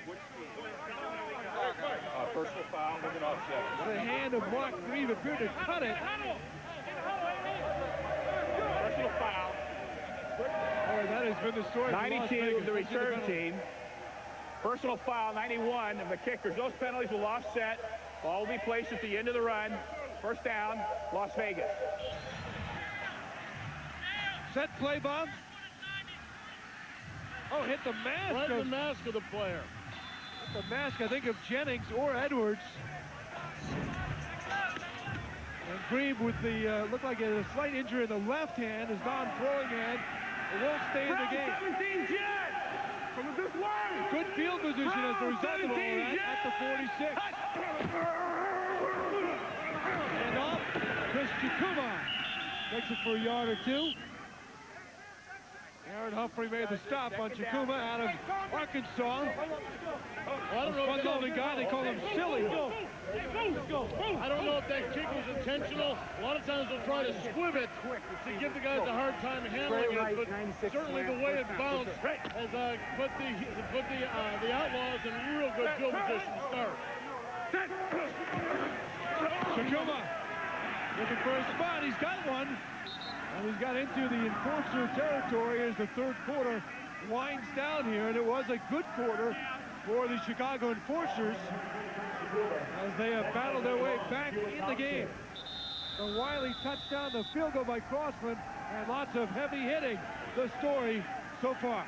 Personal foul, moving offset. The hand of Mark Grebe appeared to cut it. Personal foul. Oh, that has been the story. 92, the return team. Personal foul, 91 of the kickers. Those penalties will offset. Ball will be placed at the end of the run. First down, Las Vegas. Set play, Bob. Oh, hit the mask. Right in the mask of the player. Hit the mask, I think, of Jennings or Edwards. And Grebe with the, looked like a slight injury in the left hand, his non-throwing hand. It won't stay in the game. 17 Jet! From this way! Good field position as a result of all that at the 46. And off, Chris Chikuma makes it for a yard or two. Aaron Humphrey made the stop on Chikuma out of Arkansas. I don't know if the guy, they call him Silly. I don't know if that kick was intentional. A lot of times they'll try to squib it to give the guys a hard time handling it, but certainly the way it bounced has put the Outlaws in real good field position to start. Chikuma looking for a spot. He's got one. And he's got into the enforcer territory as the third quarter winds down here. And it was a good quarter for the Chicago Enforcers as they have battled their way back in the game. The Wiley touchdown, the field goal by Crossland, and lots of heavy hitting. The story so far.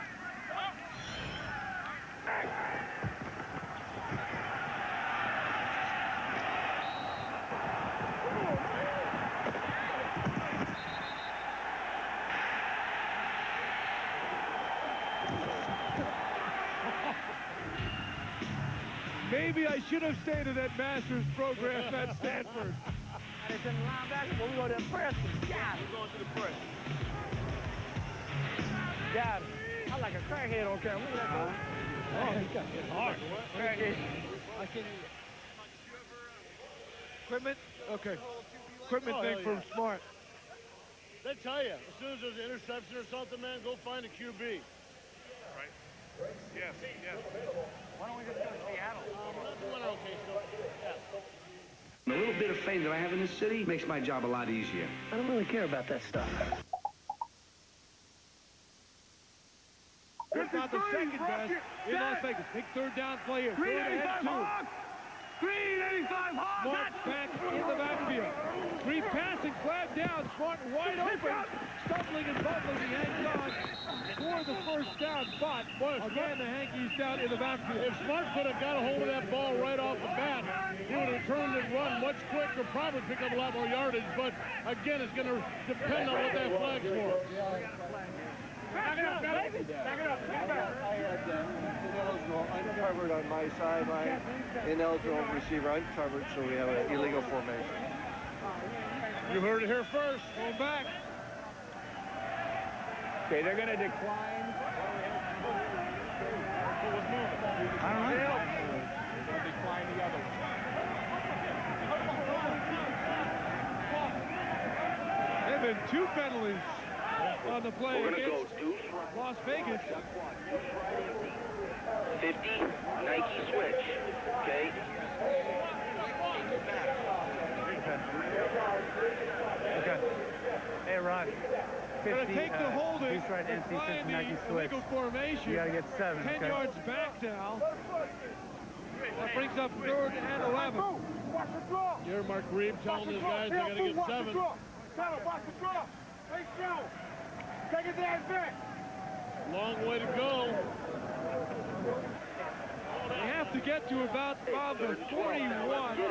Maybe I should have stayed in that master's program at Stanford. It's in linebacker, we go to the press. Yeah, we're going to the press. Yeah, I like a crackhead on camera. Look at that guy. Oh, he got hit hard. Crackhead. I can. Equipment? Okay. Equipment thing from Smart. They tell you, as soon as there's an interception or something, man, go find a QB. Right. Yes, yes. Why don't we just go to Seattle? Not doing okay, so, yeah. The little bit of fame that I have in this city makes my job a lot easier. I don't really care about that stuff. It's not the second best in Las Vegas. Big third down play here. Third and 2. Green 85 Hawks! Smart back in the backfield. Green passing, flag down. Smart wide open. Stumbling and bumbling. He hangs on for the first down. But again, the Hankies down in the backfield. If Smart could have got a hold of that ball right off the bat, he would have turned and run much quicker, probably pick up a lot more yardage. But again, it's going to depend on what that flag's for. Back it up, baby! Back it up, get it back! I had ineligible, uncovered on my side, my ineligible receiver uncovered, so we have an illegal formation. You heard it here first. Going back. Okay, they're going to decline. I don't know. They're going to decline the other one. There have been 2 penalties on the play against Las Vegas. 50, Nike switch, okay? Okay. Hey, Ron. 50, Gonna take the holding, right, NC, find 50, Nike the switch. illegal formation. You gotta get 7, 10 okay? yards back now. That brings up 3rd and 11. Here, Mark Grebe telling his guys they got to get 7. Take it down, Vic! Long way to go. They have to get to about the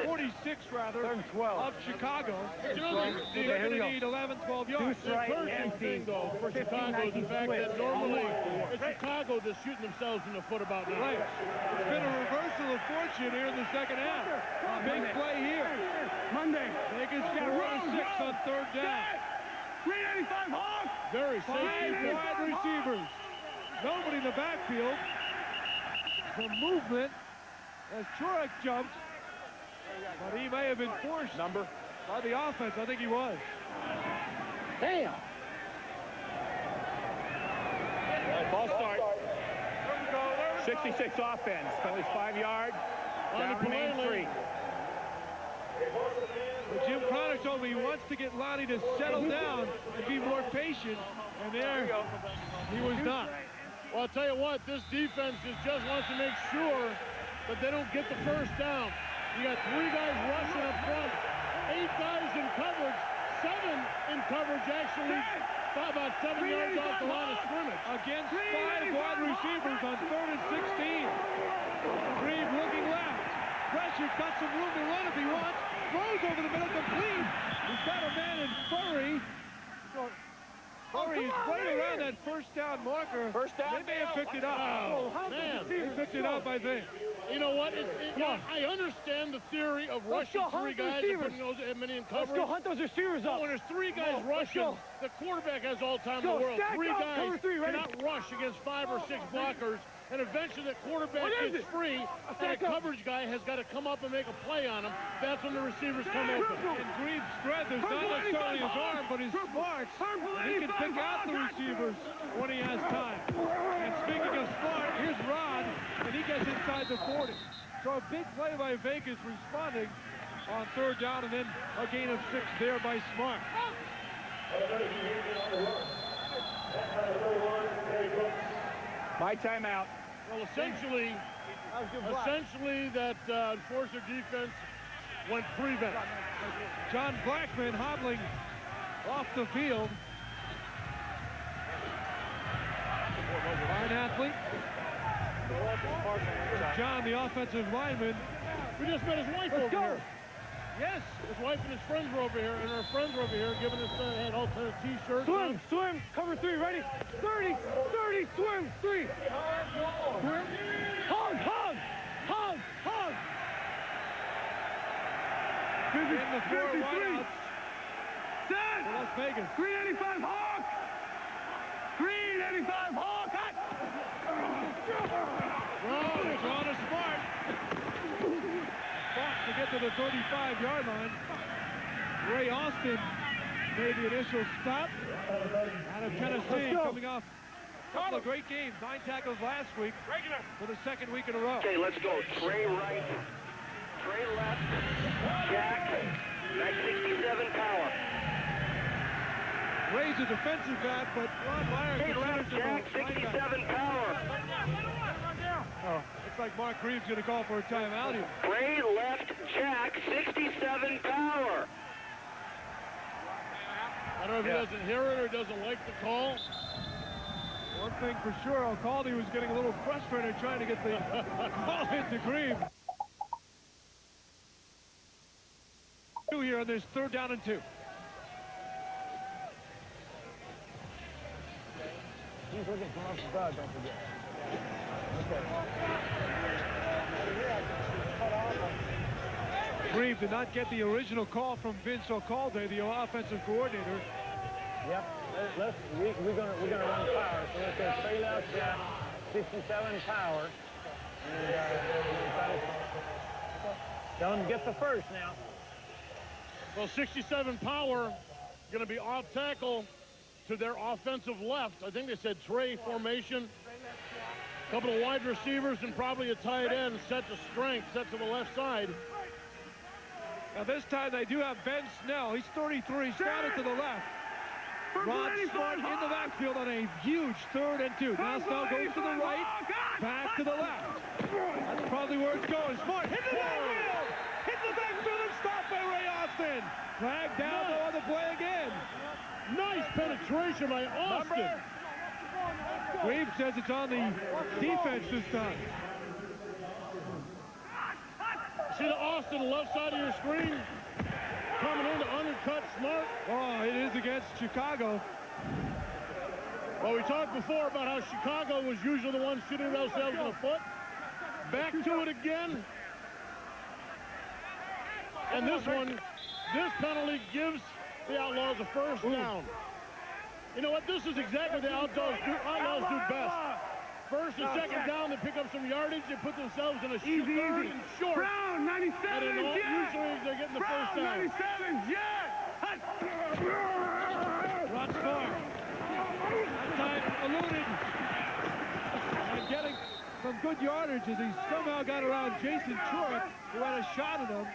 46 rather, of Chicago. They're going to need 11, 12 yards. The encouraging thing, though, for Chicago is the fact that normally it's Chicago that's shooting themselves in the foot about now. Right. It's been a reversal of fortune here in the second half. Big play here. Vegas got 6 on third down. 385 Hawks! Very safe. 5 wide receivers. Nobody in the backfield. The movement as Turek jumped, but he may have been forced by the offense. I think he was. Damn! Ball start. 66 offense. Penalties 5 yards. Down remains 3. But Jim Crowder told me he wants to get Lonnie to settle down and be more patient, and there he was not. Well, I'll tell you what, this defense just wants to make sure that they don't get the first down. You got 3 guys rushing up front, 8 guys in coverage, 7 in coverage actually, about 7 yards off the line of scrimmage. Against 5 wide receivers on 3rd and 16. Reed looking left. Pressure's got some room to run if he wants. Throws over the middle, complete. He's got a man in Furry. Furry is right around that first down marker. First down. They may have picked it up. Man. They picked it up, I think. You know what? I understand the theory of rushing 3 guys and putting those many in coverage. Let's go hunt those receivers up. When there's 3 guys rushing, the quarterback has all time in the world. 3 guys cannot rush against 5 or 6 blockers. And eventually the quarterback gets free, and the coverage guy has got to come up and make a play on him. That's when the receivers come open. And Greaves' strength is not necessarily his arm, but his smarts. He can pick out the receivers when he has time. And speaking of smart, here's Rod, and he gets inside the 40. So a big play by Vegas responding on 3rd down, and then a gain of 6 there by Smart. My timeout. Well, essentially that enforcer defense went prevent. John Blackman hobbling off the field. Fine athlete. John, the offensive lineman. We just met his wife over here. Yes, his wife and his friends were over here, and our friends were over here giving us had all kinds of T-shirts. Swim, cover 3, ready? 30, swim, 3. Hog. In the 4 wideouts. Las Vegas. 385 Hawk. 385 Hawk. Drawn to Smart. Fox to get to the 35-yard line. Ray Austin made the initial stop out of Tennessee, coming off a couple of great games. 9 tackles last week for the 2nd week in a row. Okay, let's go. Trey right, Trey left, Jack, 67 power. Ray's a defensive back, but Ron Myers Trey left, Jack, 67 power. Oh, looks like Mark Reeves going to call for a timeout here. Trey left, Jack, 67 power. I don't know if he doesn't hear it or doesn't like the call. One thing for sure, Alcalde was getting a little frustrated trying to get the call into Green. Here on this 3rd down and 2. He's looking for us to don't forget. Green did not get the original call from Vince Alcalde, the offensive coordinator. Yep. We're gonna run power. So let's go Trey left, Jack, 67 power. And tell him to get the first now. Well, 67 power going to be off tackle to their offensive left. I think they said Trey formation. A couple of wide receivers and probably a tight end set to strength, set to the left side. Now this time they do have Ben Snell. He's 33, scattered to the left. Rod Smart in the backfield on a huge 3rd and 2. Now Snell goes to the right, back to the left. That's probably where it's going. Smart hit the backfield! Hit the backfield and stopped by Ray Austin. Flag down, no other play again. Nice penetration by Austin. Reeves says it's on the defense this time. See the Austin left side of your screen? Coming in to undercut Smart. Oh, it is against Chicago. Well, we talked before about how Chicago was usually the ones shooting themselves in the foot. Back to it again. And this penalty gives the Outlaws a first down. You know what? This is exactly what the Outlaws do best. First and second down, they pick up some yardage. They put themselves in a third and short. Brown, 97, and usually they're getting the first down. 97, Rots far. That time eluded. And getting some good yardage as he somehow got around Jason Churek, who had a shot at him.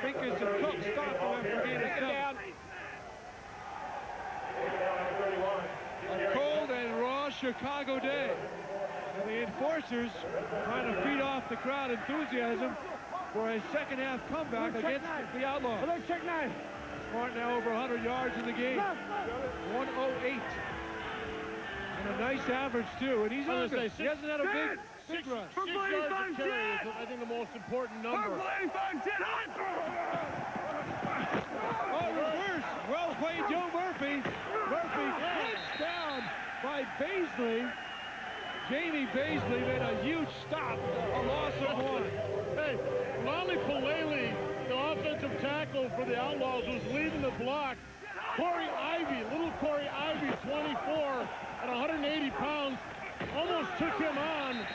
Pincus and Cook stopped him after gain of 7. A cold and raw Chicago day. And the enforcers trying to feed off the crowd enthusiasm for a second half comeback against the Outlaws. Check 9. Smart now over 100 yards in the game. 108. And a nice average too. And he's on this. He hasn't had a big run. 6 yards a carry is, I think, the most important number. Oh, reverse. Well played, Joe Murphy. Murphy pushed down by Baisley. Jamie Baisley made a huge stop. A loss of 1. Hey, Lonnie Palele, the offensive tackle for the Outlaws, was leading the block. Corey Ivy, little Corey Ivy, 24, at 180 pounds, almost took him on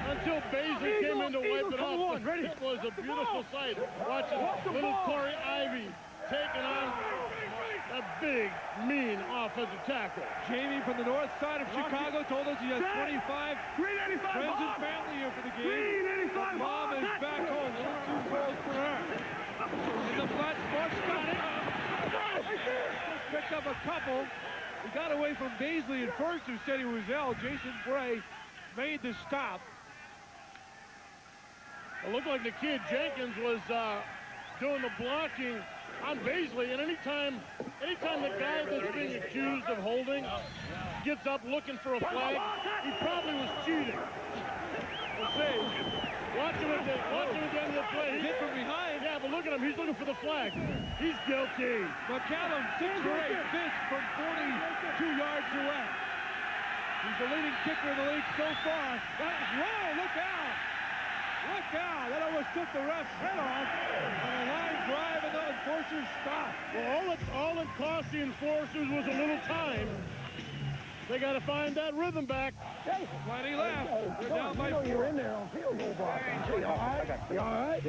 until Baisley came in to wipe it off. It was a beautiful sight watching little Corey Ivy taking on a big, mean offensive tackle. Jamie from the north side of Chicago told us he has 25 friends and family here for the game. Mom is back home. 2 goals for her. In the flat spot, got it. Picked up a couple. He got away from Baisley at first, who said he was ill. Jason Bray made the stop. It looked like the kid Jenkins was doing the blocking on Baisley, and anytime the guy that's being accused of holding gets up looking for a flag, he probably was cheating. We'll see. Watch him at the end of the play. Hit from behind. Yeah, but look at him. He's looking for the flag. He's guilty. McCallum, 6 for 8, fifth from 42 yards away. He's the leading kicker in the league so far. Whoa, look out! Look out! That almost took the ref's head off. And a line drive, and the enforcers stopped. Well, all it cost the enforcers was a little time. They got to find that rhythm back. Plenty left. They're down by 4. You're in there on field goal box. You all right? You all right?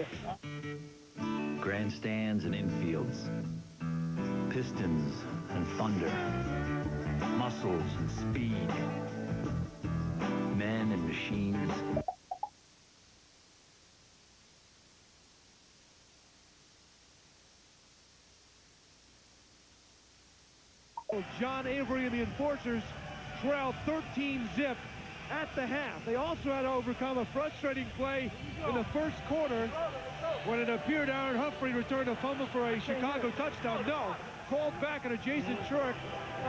Grandstands and infields. Pistons and thunder. Muscles and speed. Men and machines. John Avery and the enforcers trailed 13-zip at the half. They also had to overcome a frustrating play in the first quarter when it appeared Aaron Humphrey returned a fumble for a Chicago touchdown. No, called back an adjacent Churek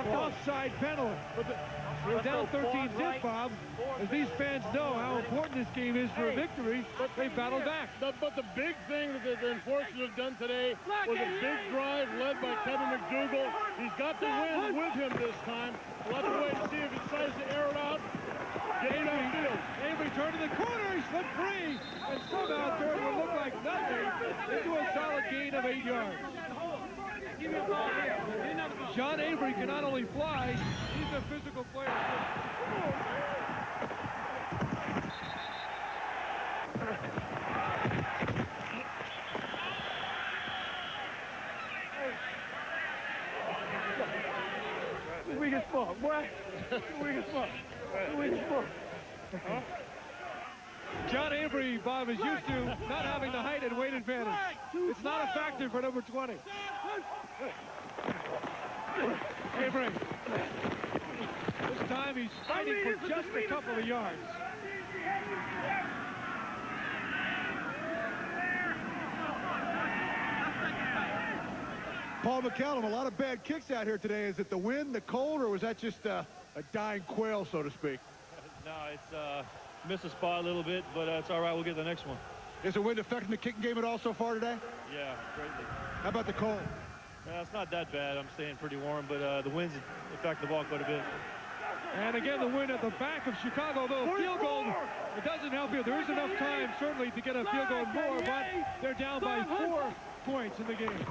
offside penalty. They're down 13-zip, Bob. As these fans know how important this game is for a victory, they battled back. But the big thing that the enforcers have done today was a big drive led by Kevin McDougal. He's got the wind with him this time. We'll have to wait and see if he decides to air it out. Avery turned to the corner, he slipped free, and somehow turned what looked like nothing into a solid gain of 8 yards. John Avery can not only fly, he's a physical player. Weakest fuck, boy. Weakest fuck. Weakest fuck. Huh? John Avery, Bob, is used to not having the height and weight advantage. It's not a factor for number 20. Avery. This time he's fighting for just a couple of yards. Paul McCallum, a lot of bad kicks out here today. Is it the wind, the cold, or was that just a dying quail, so to speak? No, it's missed a spot a little bit, but it's all right. We'll get the next one. Is the wind affecting the kicking game at all so far today? Yeah, greatly. How about the cold? It's not that bad. I'm staying pretty warm, but the wind's affecting the ball quite a bit. And again, the wind at the back of Chicago, though a field goal, it doesn't help here. There is enough time, certainly, to get a field goal more, but they're down by 4 points in the game.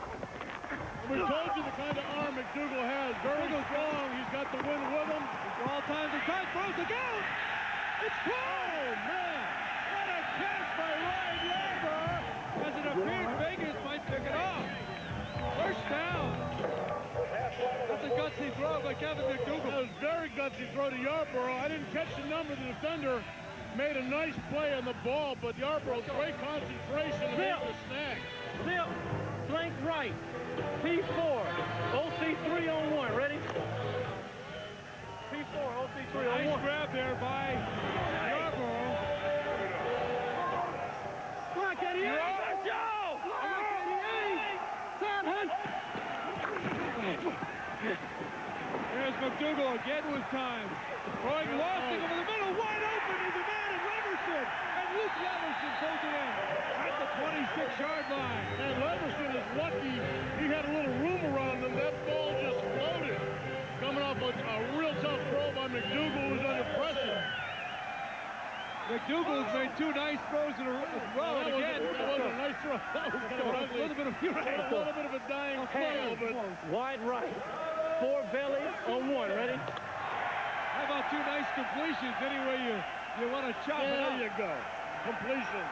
We told you the kind of arm McDougal has. Very strong. He's got the wind with him. All times and times throws again. It's close. Oh, man. What a catch by Ryan Yarborough. As it appears, Vegas might pick it up. First down. That's a gutsy throw by Kevin McDougal. That was very gutsy throw to Yarborough. I didn't catch the number. The defender made a nice play on the ball, but Yarborough, great concentration to make the snag. Zip, flank right, P4, OC3 on 1, ready? P4, OC3 on 1. Nice grab there by Yarborough. Block 88! Let's go! Block 88! Sam Hunt! Here's McDougal again with time. Throwing Lofting over the middle, wide open. He's a man in Leverson. And Luke Leverson throws it in at the 26-yard line. And Leverson is lucky. He had a little room around him. That ball just floated. Coming off a real tough throw by McDougal, who was under pressure. McDougal's made 2 nice throws in a row. That was a nice throw. That was kind of a little bit of a dying throw, but wide right. 4 belly on 1, ready? How about 2 nice completions? Anyway, you want to chop it up. There you go. Completion.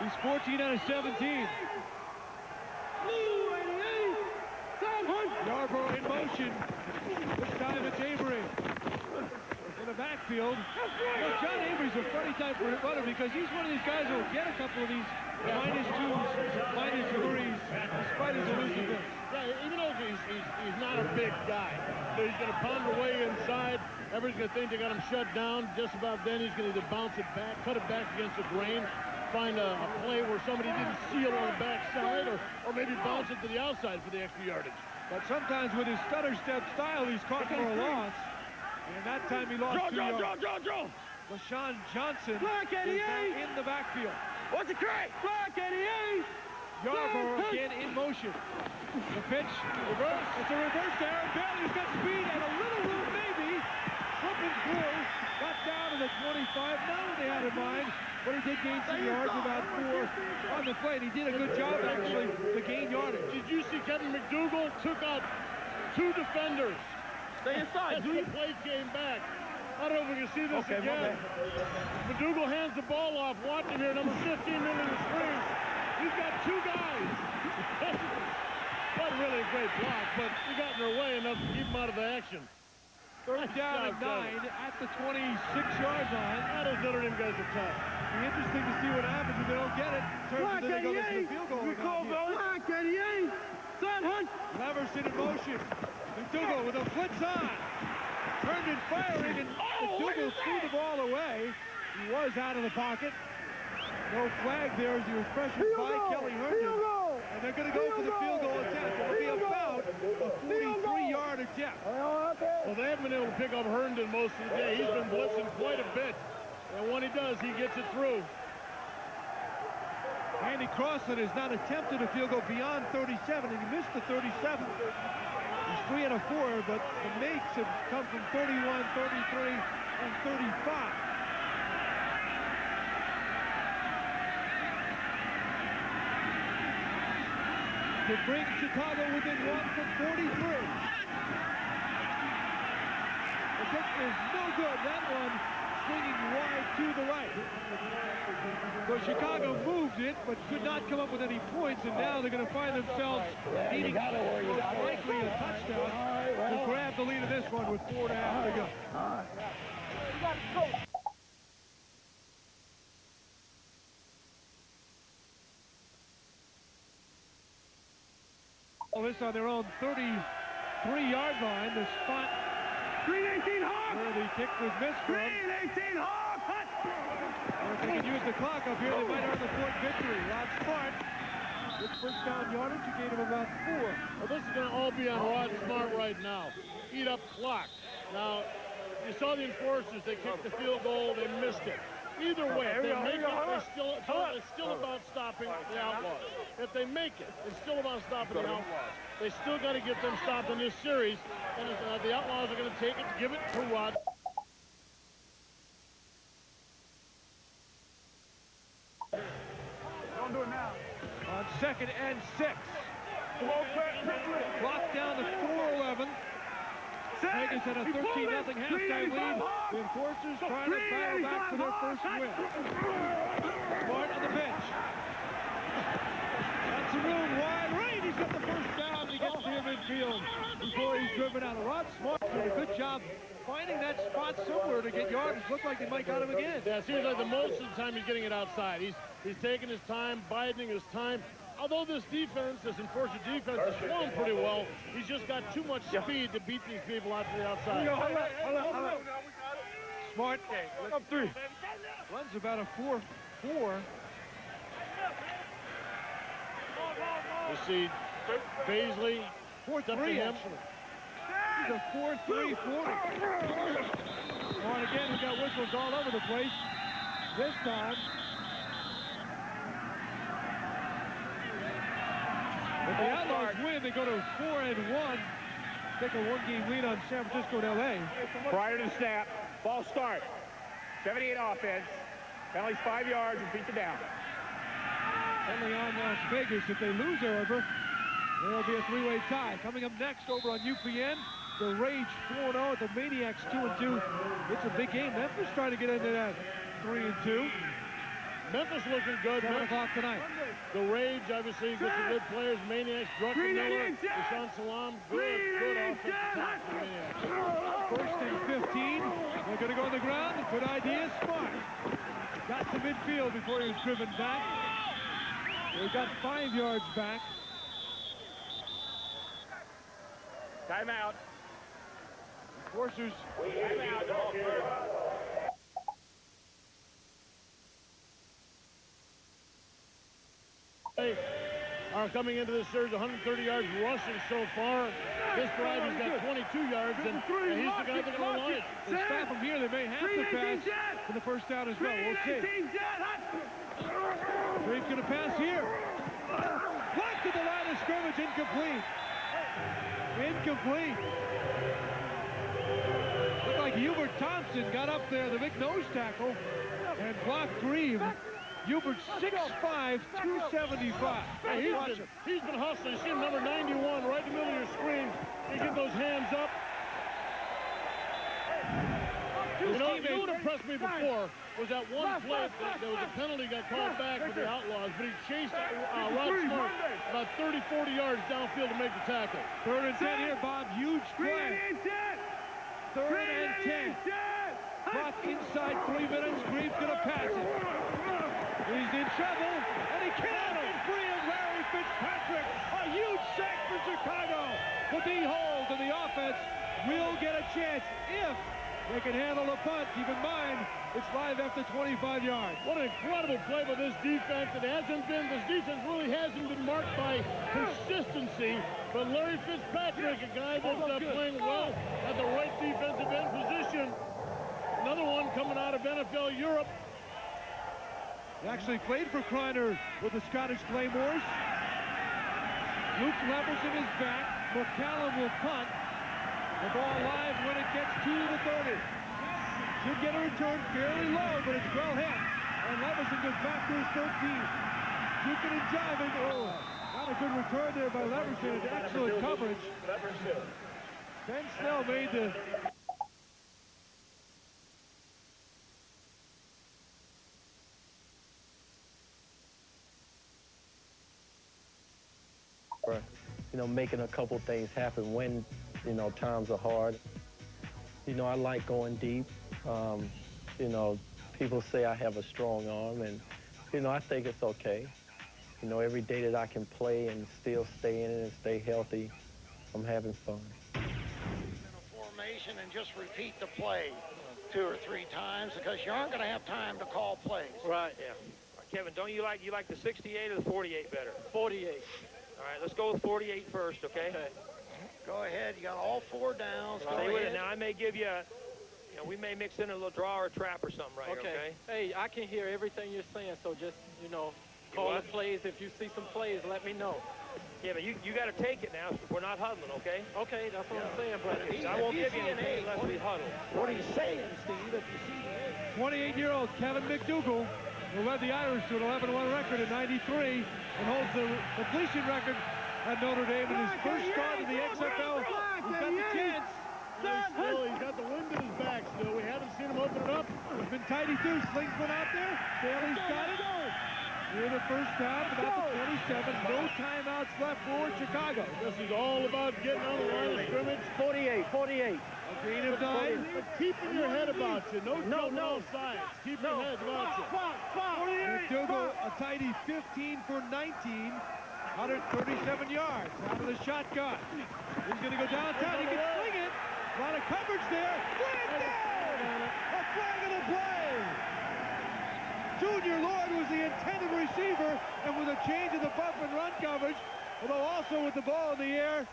He's 14 out of 17. Yarborough in motion. This time it's Avery. In the backfield. Well, John Avery's a funny type of runner because he's one of these guys who will get a couple of these -2s, -3s, despite his elusiveness. Yeah, even though he's not a big guy. So he's going to pound away inside. Everybody's going to think they got him shut down. Just about then he's going to either bounce it back, cut it back against the grain, find a play where somebody didn't seal on the backside, or maybe bounce it to the outside for the extra yardage. But sometimes with his stutter step style, he's caught for a loss. And that time he lost 2 yards. LeShon Johnson is in the backfield. What's the crack? Block 88! Yarborough again in motion. The pitch, reverse. It's a reverse to Aaron Bailey, who's got speed and a little room maybe. Slipping through. Got down to the 25. Not what they had in mind, but he did gain some yards, about 4 on the play. And he did a good job, actually, to gain yardage. Did you see Kevin McDougal took out 2 defenders? Stay inside. He played game back. I don't know if we can see this again. McDougal hands the ball off. Watch him here, number 15 in the screen. He's got 2 guys. Wasn't really a great block, but he got in their way enough to keep him out of the action. Third down and 9 at the 26-yard line. Those Notre Dame guys are tough. It'll be interesting to see what happens if they don't get it. In terms of they go to the field goal. Block 88! Sam Hunt! Leverson in motion. McDougal with a blitz on. Turned and firing, and McDougal threw the ball away. He was out of the pocket. No flag there as he was pressured by Kelly Herndon. And they're going to go for the field goal attempt. It'll be about a 43-yard attempt. Well, they haven't been able to pick up Herndon most of the day. He's been blitzing quite a bit. And when he does, he gets it through. Andy Crossan has not attempted a field goal beyond 37, and he missed the 37. He's 3 out of 4, but the makes have come from 31, 33, and 35. To bring Chicago within 1 from 43. The kick is no good. That one swinging wide to the right. So Chicago moved it, but could not come up with any points, and now they're going to find themselves needing most likely a touchdown to grab the lead of this one with 4.5 to go. Well, this on their own 33-yard line, the spot Green 18 Hawk! where the kick was missed from. Green 18 Hawk! If they can use the clock up here, they might earn the point victory. Rod Smart with first down yardage, he gave him about 4. Well, this is going to all be on Rod Smart right now. Eat up clock. Now, you saw the enforcers. They kicked the field goal. They missed it. Either way, if they make it, it's still about stopping the Outlaws. If they make it, it's still about stopping the Outlaws. They still got to get them stopped in this series, and the Outlaws are going to take it, give it to Rod. Don't do it now. On 2nd and 6. Clock down to 4:11. Vegas had a 13-0 halftime lead. The Enforcers trying to battle back for their first win. Smart on the bench. That's the room wide right. He's got the first down. He gets near midfield before he's driven out. Rod Smart did a good job finding that spot somewhere to get yardage. Looked like they might got him again. Yeah, it seems like the most of the time he's getting it outside. He's taking his time, biding his time. Although this defense, this Enforcer defense, is flowing pretty well, he's just got too much speed to beat these people out to the outside. Smart. Up 3. Runs about a 4-4. You see Baisley 4-3 actually. He's a 4-3 40. And again, we got whistles all over the place. This time. If the Outlaws win, they go to 4-1. Take a 1-game lead on San Francisco and L.A. Prior to the snap, ball start. 78 offense. Penalties 5 yards and beat the down. Penalty on Las Vegas. If they lose, however, there'll be a 3-way tie. Coming up next over on UPN, the Rage 4-0 at the Maniacs 2-2. It's a big game. Memphis trying to get into that 3-2. Memphis looking good. 7 o'clock tonight. The Rage, obviously, got some good players. Maniacs, Drucker, Miller, LeShon Salam. Good offensive attack for Maniacs. 1st and 15. They're going to go on the ground. Good idea. Smart. Got to midfield before he was driven back. They got 5 yards back. Timeout. Enforcers. Timeout. Are coming into this series 130 yards rushing so far. This drive he's got 22 yards, and he's the guy that's going to rely on. They stop him here. They may have to pass for the first down as well. We'll see. Reed's going to pass here. Blocked to the line of scrimmage. Incomplete. Incomplete. Looked like Hubert Thompson got up there, the big nose tackle, and blocked Grieve. Hubert 6'5", 275. Hey, he's been hustling. You see him, number 91, right in the middle of your screen. You get those hands up. You know what impressed me before was that one play that there was a penalty got called back for the Outlaws, but he chased Rod Smart about 30, 40 yards downfield to make the tackle. 3rd and 10 here, Bob. Huge play. 3rd and 10. Clock inside 3 minutes. Grieve's going to pass it. He's in trouble, and he can't. Free of Larry Fitzpatrick. A huge sack for Chicago. The D-hold and the offense will get a chance if they can handle the punt. Keep in mind, it's live after 25 yards. What an incredible play by this defense. This defense really hasn't been marked by consistency, but Larry Fitzpatrick, a guy that's playing well at the right defensive end position. Another one coming out of NFL Europe. He actually played for Kreiner with the Scottish Claymores. Luke Leverson is back. McCallum will punt. The ball live when it gets to the 30. Should get a return fairly low, but it's well hit. And Leverson goes back to his 13. Juking and jiving. Oh, not a good return there by Leverson. Excellent coverage. Ben Snell made the... You know, making a couple things happen when, you know, times are hard. You know, I like going deep. You know, people say I have a strong arm, and, you know, I think it's okay. You know, every day that I can play and still stay in it and stay healthy, I'm having fun. In a formation and just repeat the play 2 or 3 times because you aren't going to have time to call plays. Right, yeah. Kevin, don't you like the 68 or the 48 better? 48. All right, let's go with 48 first, okay? Go ahead. You got all 4 downs. Stay with it. Now, I may give you, know, we may mix in a little draw or a trap or something right here, okay? Hey, I can hear everything you're saying, so just, you know, call the plays. If you see some plays, let me know. Yeah, but you got to take it now. We're not huddling, okay? Okay, that's what I'm saying, but I won't give you anything unless we huddle. What he's saying, Steve, if you see 28-year-old Kevin McDougal, who led the Irish to an 11-1 record in '93 and holds the completion record at Notre Dame in his first start in the XFL. He's got the chance. He's got the wind in his back still. We haven't seen him open it up. It's been tighty too. Slings one out there. Bailey's got it. Here the first half, about the 27. No timeouts left for Chicago. This is all about getting on the line of scrimmage. 48. A gain of 9. But keeping your head about you. No sides. Keep your head about you. McDougal, a tighty 15 for 19. 137 yards out of the shotgun. He's going to go downtown. He can swing it. A lot of coverage there. Flag down! A flag of the play. Junior Lord was the intended receiver, and with a change in the bump and run coverage, although also with the ball in the air.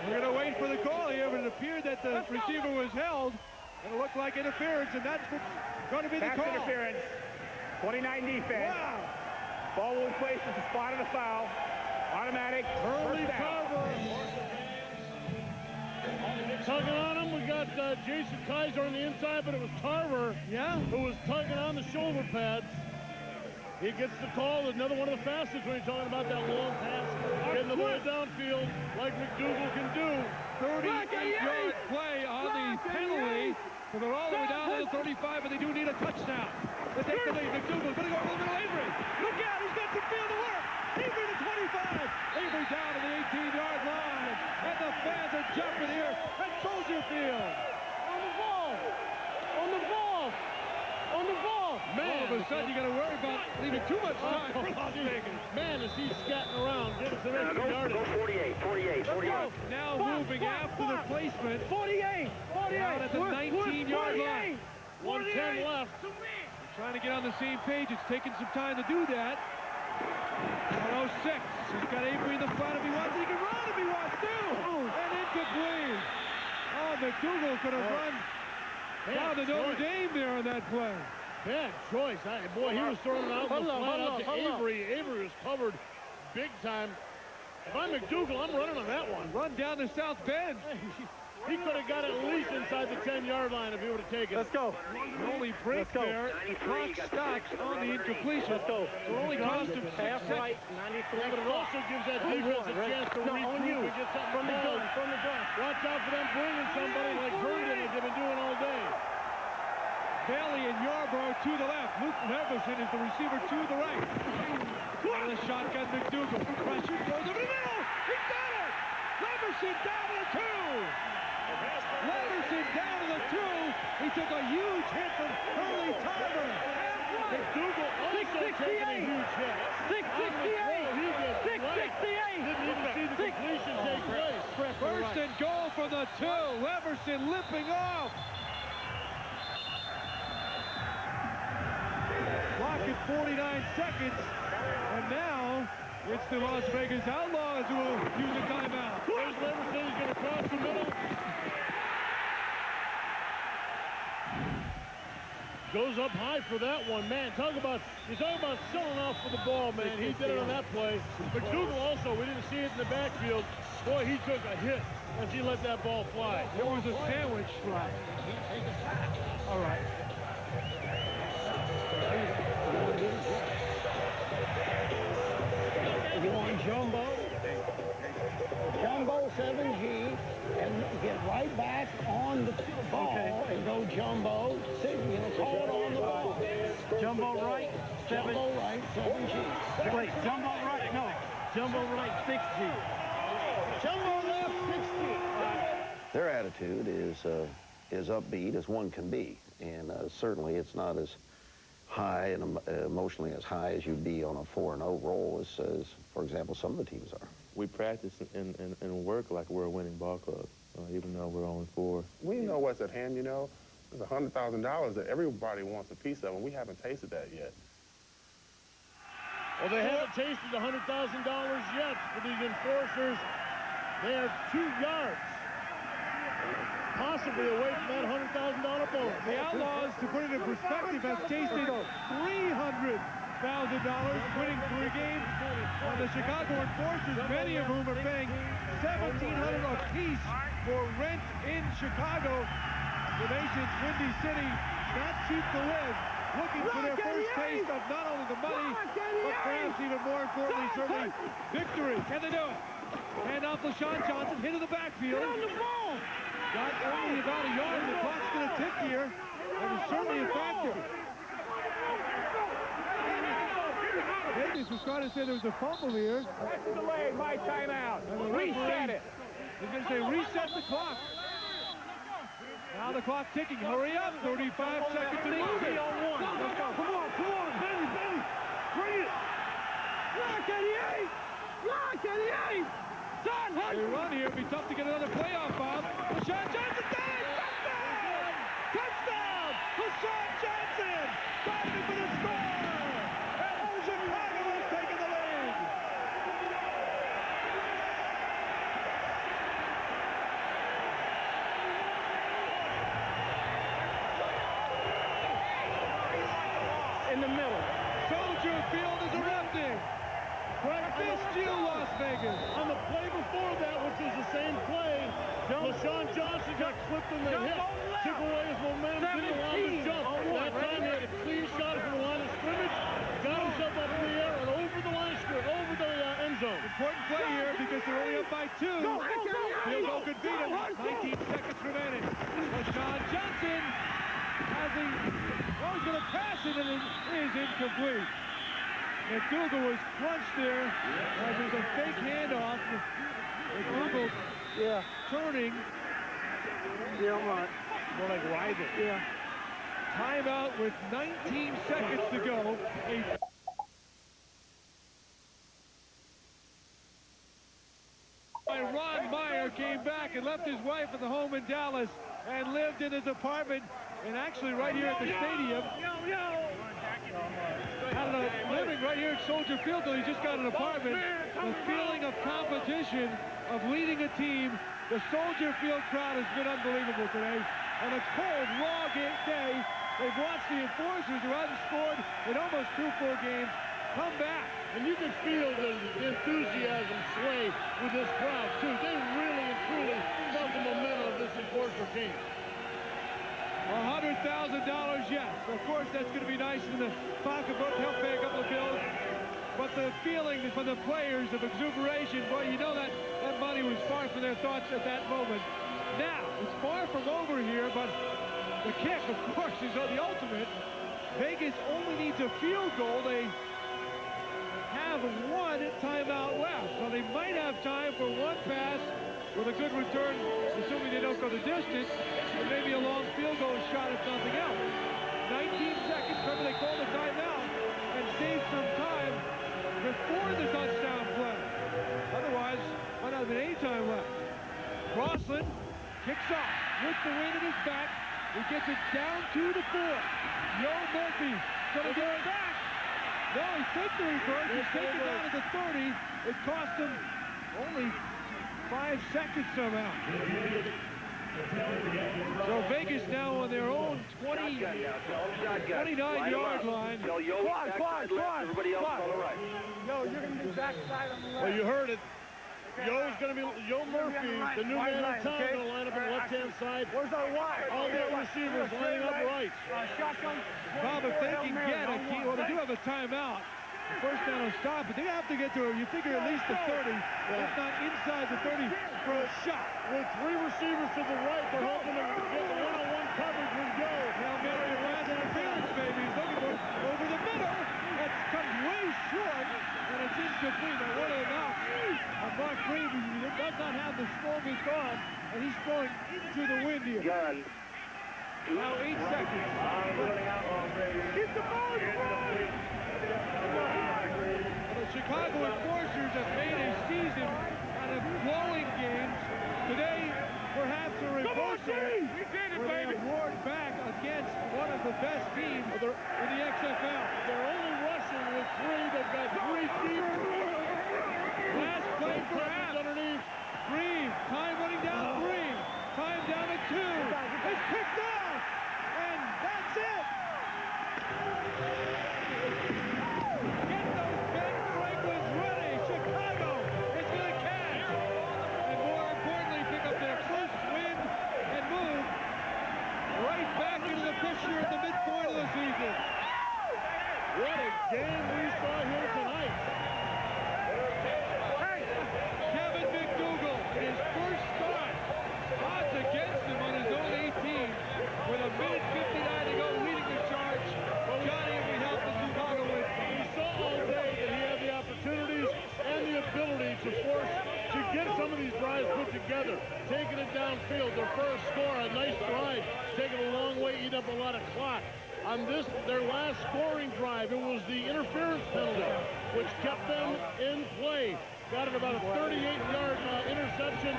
We're going to wait for the call here, but it appeared that the receiver was held, and it looked like interference, and that's what's going to be the call. Pass interference. 29 defense. Wow. Ball will be placed at the spot of the foul. Automatic. Early cover. Tugging on him, we got Jason Kaiser on the inside, but it was Tarver who was tugging on the shoulder pads. He gets the call. Another one of the fastest when you're talking about that long pass. Getting the ball downfield like McDougal can do. 38-yard play on the penalty. So they're all the way down to the 35, but they do need a touchdown. They take the lead. McDougal's going to go over the middle. Avery. Look out. He's got some field to work. Avery to 25. Avery down to the 18-yard line. And the fans are jumping here at Soldier Field. On the ball. On the ball. On the ball. Man, all of a sudden, you got to worry about leaving too much time for Las Vegas. Man, as he's scatting around, get us an extra yard. Go 48. Now moving after the placement. 48. Down at the 19-yard line. 110 left. Trying to get on the same page. It's taking some time to do that. 106. He's got Avery in the front if he wants. He can run if he wants to. And incomplete. Oh, McDougal could have run down to Notre Dame there on that play. Bad choice. Boy, he was throwing it out in the flat out to Avery. Avery was covered big time. If I'm McDougal, I'm running on that one. Run down to South Bend. He could have got at least inside the 10-yard line if he would have taken it. Let's go. The only break there, clock stops on the incompletion. Let's go. It only cost him 6 seconds. Right, 93. But it also gives that defense a chance to regroup and get something from the gun. Watch out for them bringing somebody like Herndon like they've been doing all day. Bailey and Yarbrough to the left. Luke Leverson is the receiver to the right. Out of the shotgun, McDougal. Pressure, goes over the middle. He got it! Leverson down to the 2. Leverson down to the 2. He took a huge hit from Hurley Tarver. McDougal also taking a huge hit. 668. 668. Didn't even see the completion take place. First and goal for the 2. Leverson limping off. Clock at 49 seconds. And now it's the Las Vegas Outlaws who will use a timeout. There's Leverson. He's going to cross the middle. Goes up high for that one. Man, you're talking about selling off for the ball, man. He did it on that play. McDougal also, we didn't see it in the backfield. Boy, he took a hit as he let that ball fly. There was a sandwich fly. All right. You want Jumbo 7G, and get right back on the ball and go Jumbo. Call it on the ball. Jumbo right, 7. Jumbo right, 7G. Wait, Jumbo right, no. Jumbo right, 6G. Jumbo left, 6G. Their attitude is upbeat as one can be, and certainly it's not as high and emotionally as high as you'd be on a 4-0 roll as, for example, some of the teams are. We practice and work like we're a winning ball club, even though we're only 4. We know what's at hand, you know. There's $100,000 that everybody wants a piece of, and we haven't tasted that yet. Well, they haven't tasted the $100,000 yet for these enforcers. They are 2 yards. possibly away from that $100,000 bonus. The Outlaws, to put it in perspective, have tasted $300,000 winning 3 games. And the Chicago Enforcers, many of whom are paying $1,700 apiece for rent in Chicago, the nation's windy city, not cheap to live, looking for their first taste of not only the money, but perhaps even more importantly, certainly victory. Can they do it? Hand off LeShon Johnson, hit in the backfield. Get on the ball! Got only about a yard, and the clock's going to tick here. That was certainly a factor. Vegas was trying to say there was a fumble here. That's delayed, my timeout. Reset it. He's going to say reset the clock. Now the clock ticking. Hurry up. 35 seconds to go. Let's go. Come on, Benny. Bring it. Lock at the 8. Lock at the 8. Son, they run here. It'd be tough to get another playoff, Bob. LeShon Johnson dives. Touchdown! Touchdown! LeShon Johnson diving for the score. And Chicago has taken the lead. in the middle. Soldier Field is erupting. I missed you, Las Vegas. On the play before that, which was the same play, LeShon Johnson got clipped in the hip, took away his momentum, didn't allow him to jump. That time he had a clean shot from the line of scrimmage, got himself up in the air and over the line of scrimmage, over the end zone. Important play here because they're only up by 2. Field goal could beat him. 19 seconds remaining. LeShon Johnson has the... Oh, he's going to pass it, and it is incomplete. McDougal was crunched there. There's a fake handoff. McDougal turning. Yeah, I'm right. More like rival. Yeah. Timeout with 19 seconds to go. Ron Meyer came back and left his wife at the home in Dallas and lived in his apartment and actually right here at the stadium. Had a living right here at Soldier Field, though he just got an apartment. The feeling of competition, of leading a team. The Soldier Field crowd has been unbelievable today. On a cold, raw day, they've watched the Enforcers, who hadn't scored in almost 2 full games, come back. And you can feel the enthusiasm sway with this crowd, too. They really and truly felt the momentum of this Enforcer team. $100,000, yes. Of course, that's going to be nice in the pocketbook, help pay a couple of bills. But the feeling from the players of exuberation, boy, you know that money was far from their thoughts at that moment. Now, it's far from over here, but the kick, of course, is the ultimate. Vegas only needs a field goal. They have 1 timeout left, so they might have time for 1 pass with a good return, assuming they don't go the distance, and maybe a long field goal shot if nothing else. 19 seconds, remember they called a timeout and saved some time before the touchdown play. Otherwise, might not have been any time left. Crossland kicks off with the wind at his back. He gets it down to the 4. Yo Murphy gonna get it back. No, he faked the reverse. He's taken down to the 30. It cost him only 5 seconds somehow. So Vegas now on their own 29-yard line. Yo, you're going to be backside on the left. Well, you heard it. Yo Murphy, the new man in town, going to line up on the left-hand side. Where's our wide? All the receivers lining up right. Shotgun. Bob, if they can get a key, well, they do have a timeout. First down will stop, but they have to get to, you figure, at least the 30. If not inside the 30 for a shot. With 3 receivers to the right, they're hoping to get the one-on-one coverage with Yo. Hail Mary and last interference, baby. He's looking for it over the middle. That comes way short, and it's incomplete. Now, what a knock on Mark Green, who does not have the strongest arm, and he's throwing into the wind here. Now 8 seconds. Keep the ball. The Chicago Enforcers have made a season out of blowing games. Today, perhaps a reversal. Where they have roared back against one of the best teams in the XFL. They're only rushing with 3. They've got 3 deep. Last play for half. Underneath. Green. Time running down 3. Time down to 2. drives put together, taking it downfield. Their first score, a nice drive, taking a long way, eating up a lot of clock. On their last scoring drive, it was the interference penalty, which kept them in play. Got it about a 38-yard interception.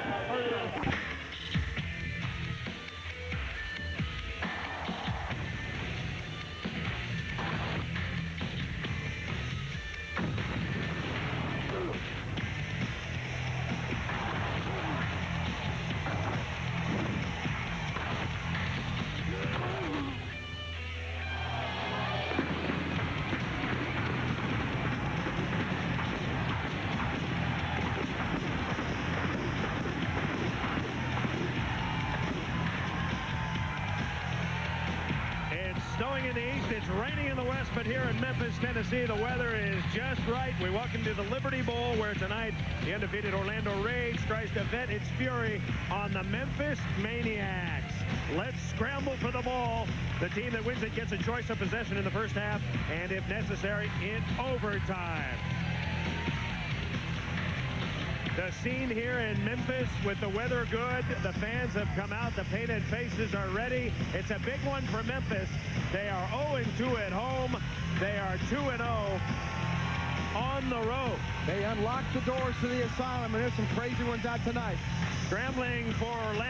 Snowing in the east, it's raining in the west, but here in Memphis, Tennessee, the weather is just right. We welcome to the Liberty Bowl, where tonight the undefeated Orlando Rage tries to vent its fury on the Memphis Maniacs. Let's scramble for the ball. The team that wins it gets a choice of possession in the first half, and if necessary, in overtime. The scene here in Memphis with the weather good. The fans have come out. The painted faces are ready. It's a big one for Memphis. They are 0-2 at home. They are 2-0 on the road. They unlocked the doors to the asylum, and there's some crazy ones out tonight. Scrambling for Orlando.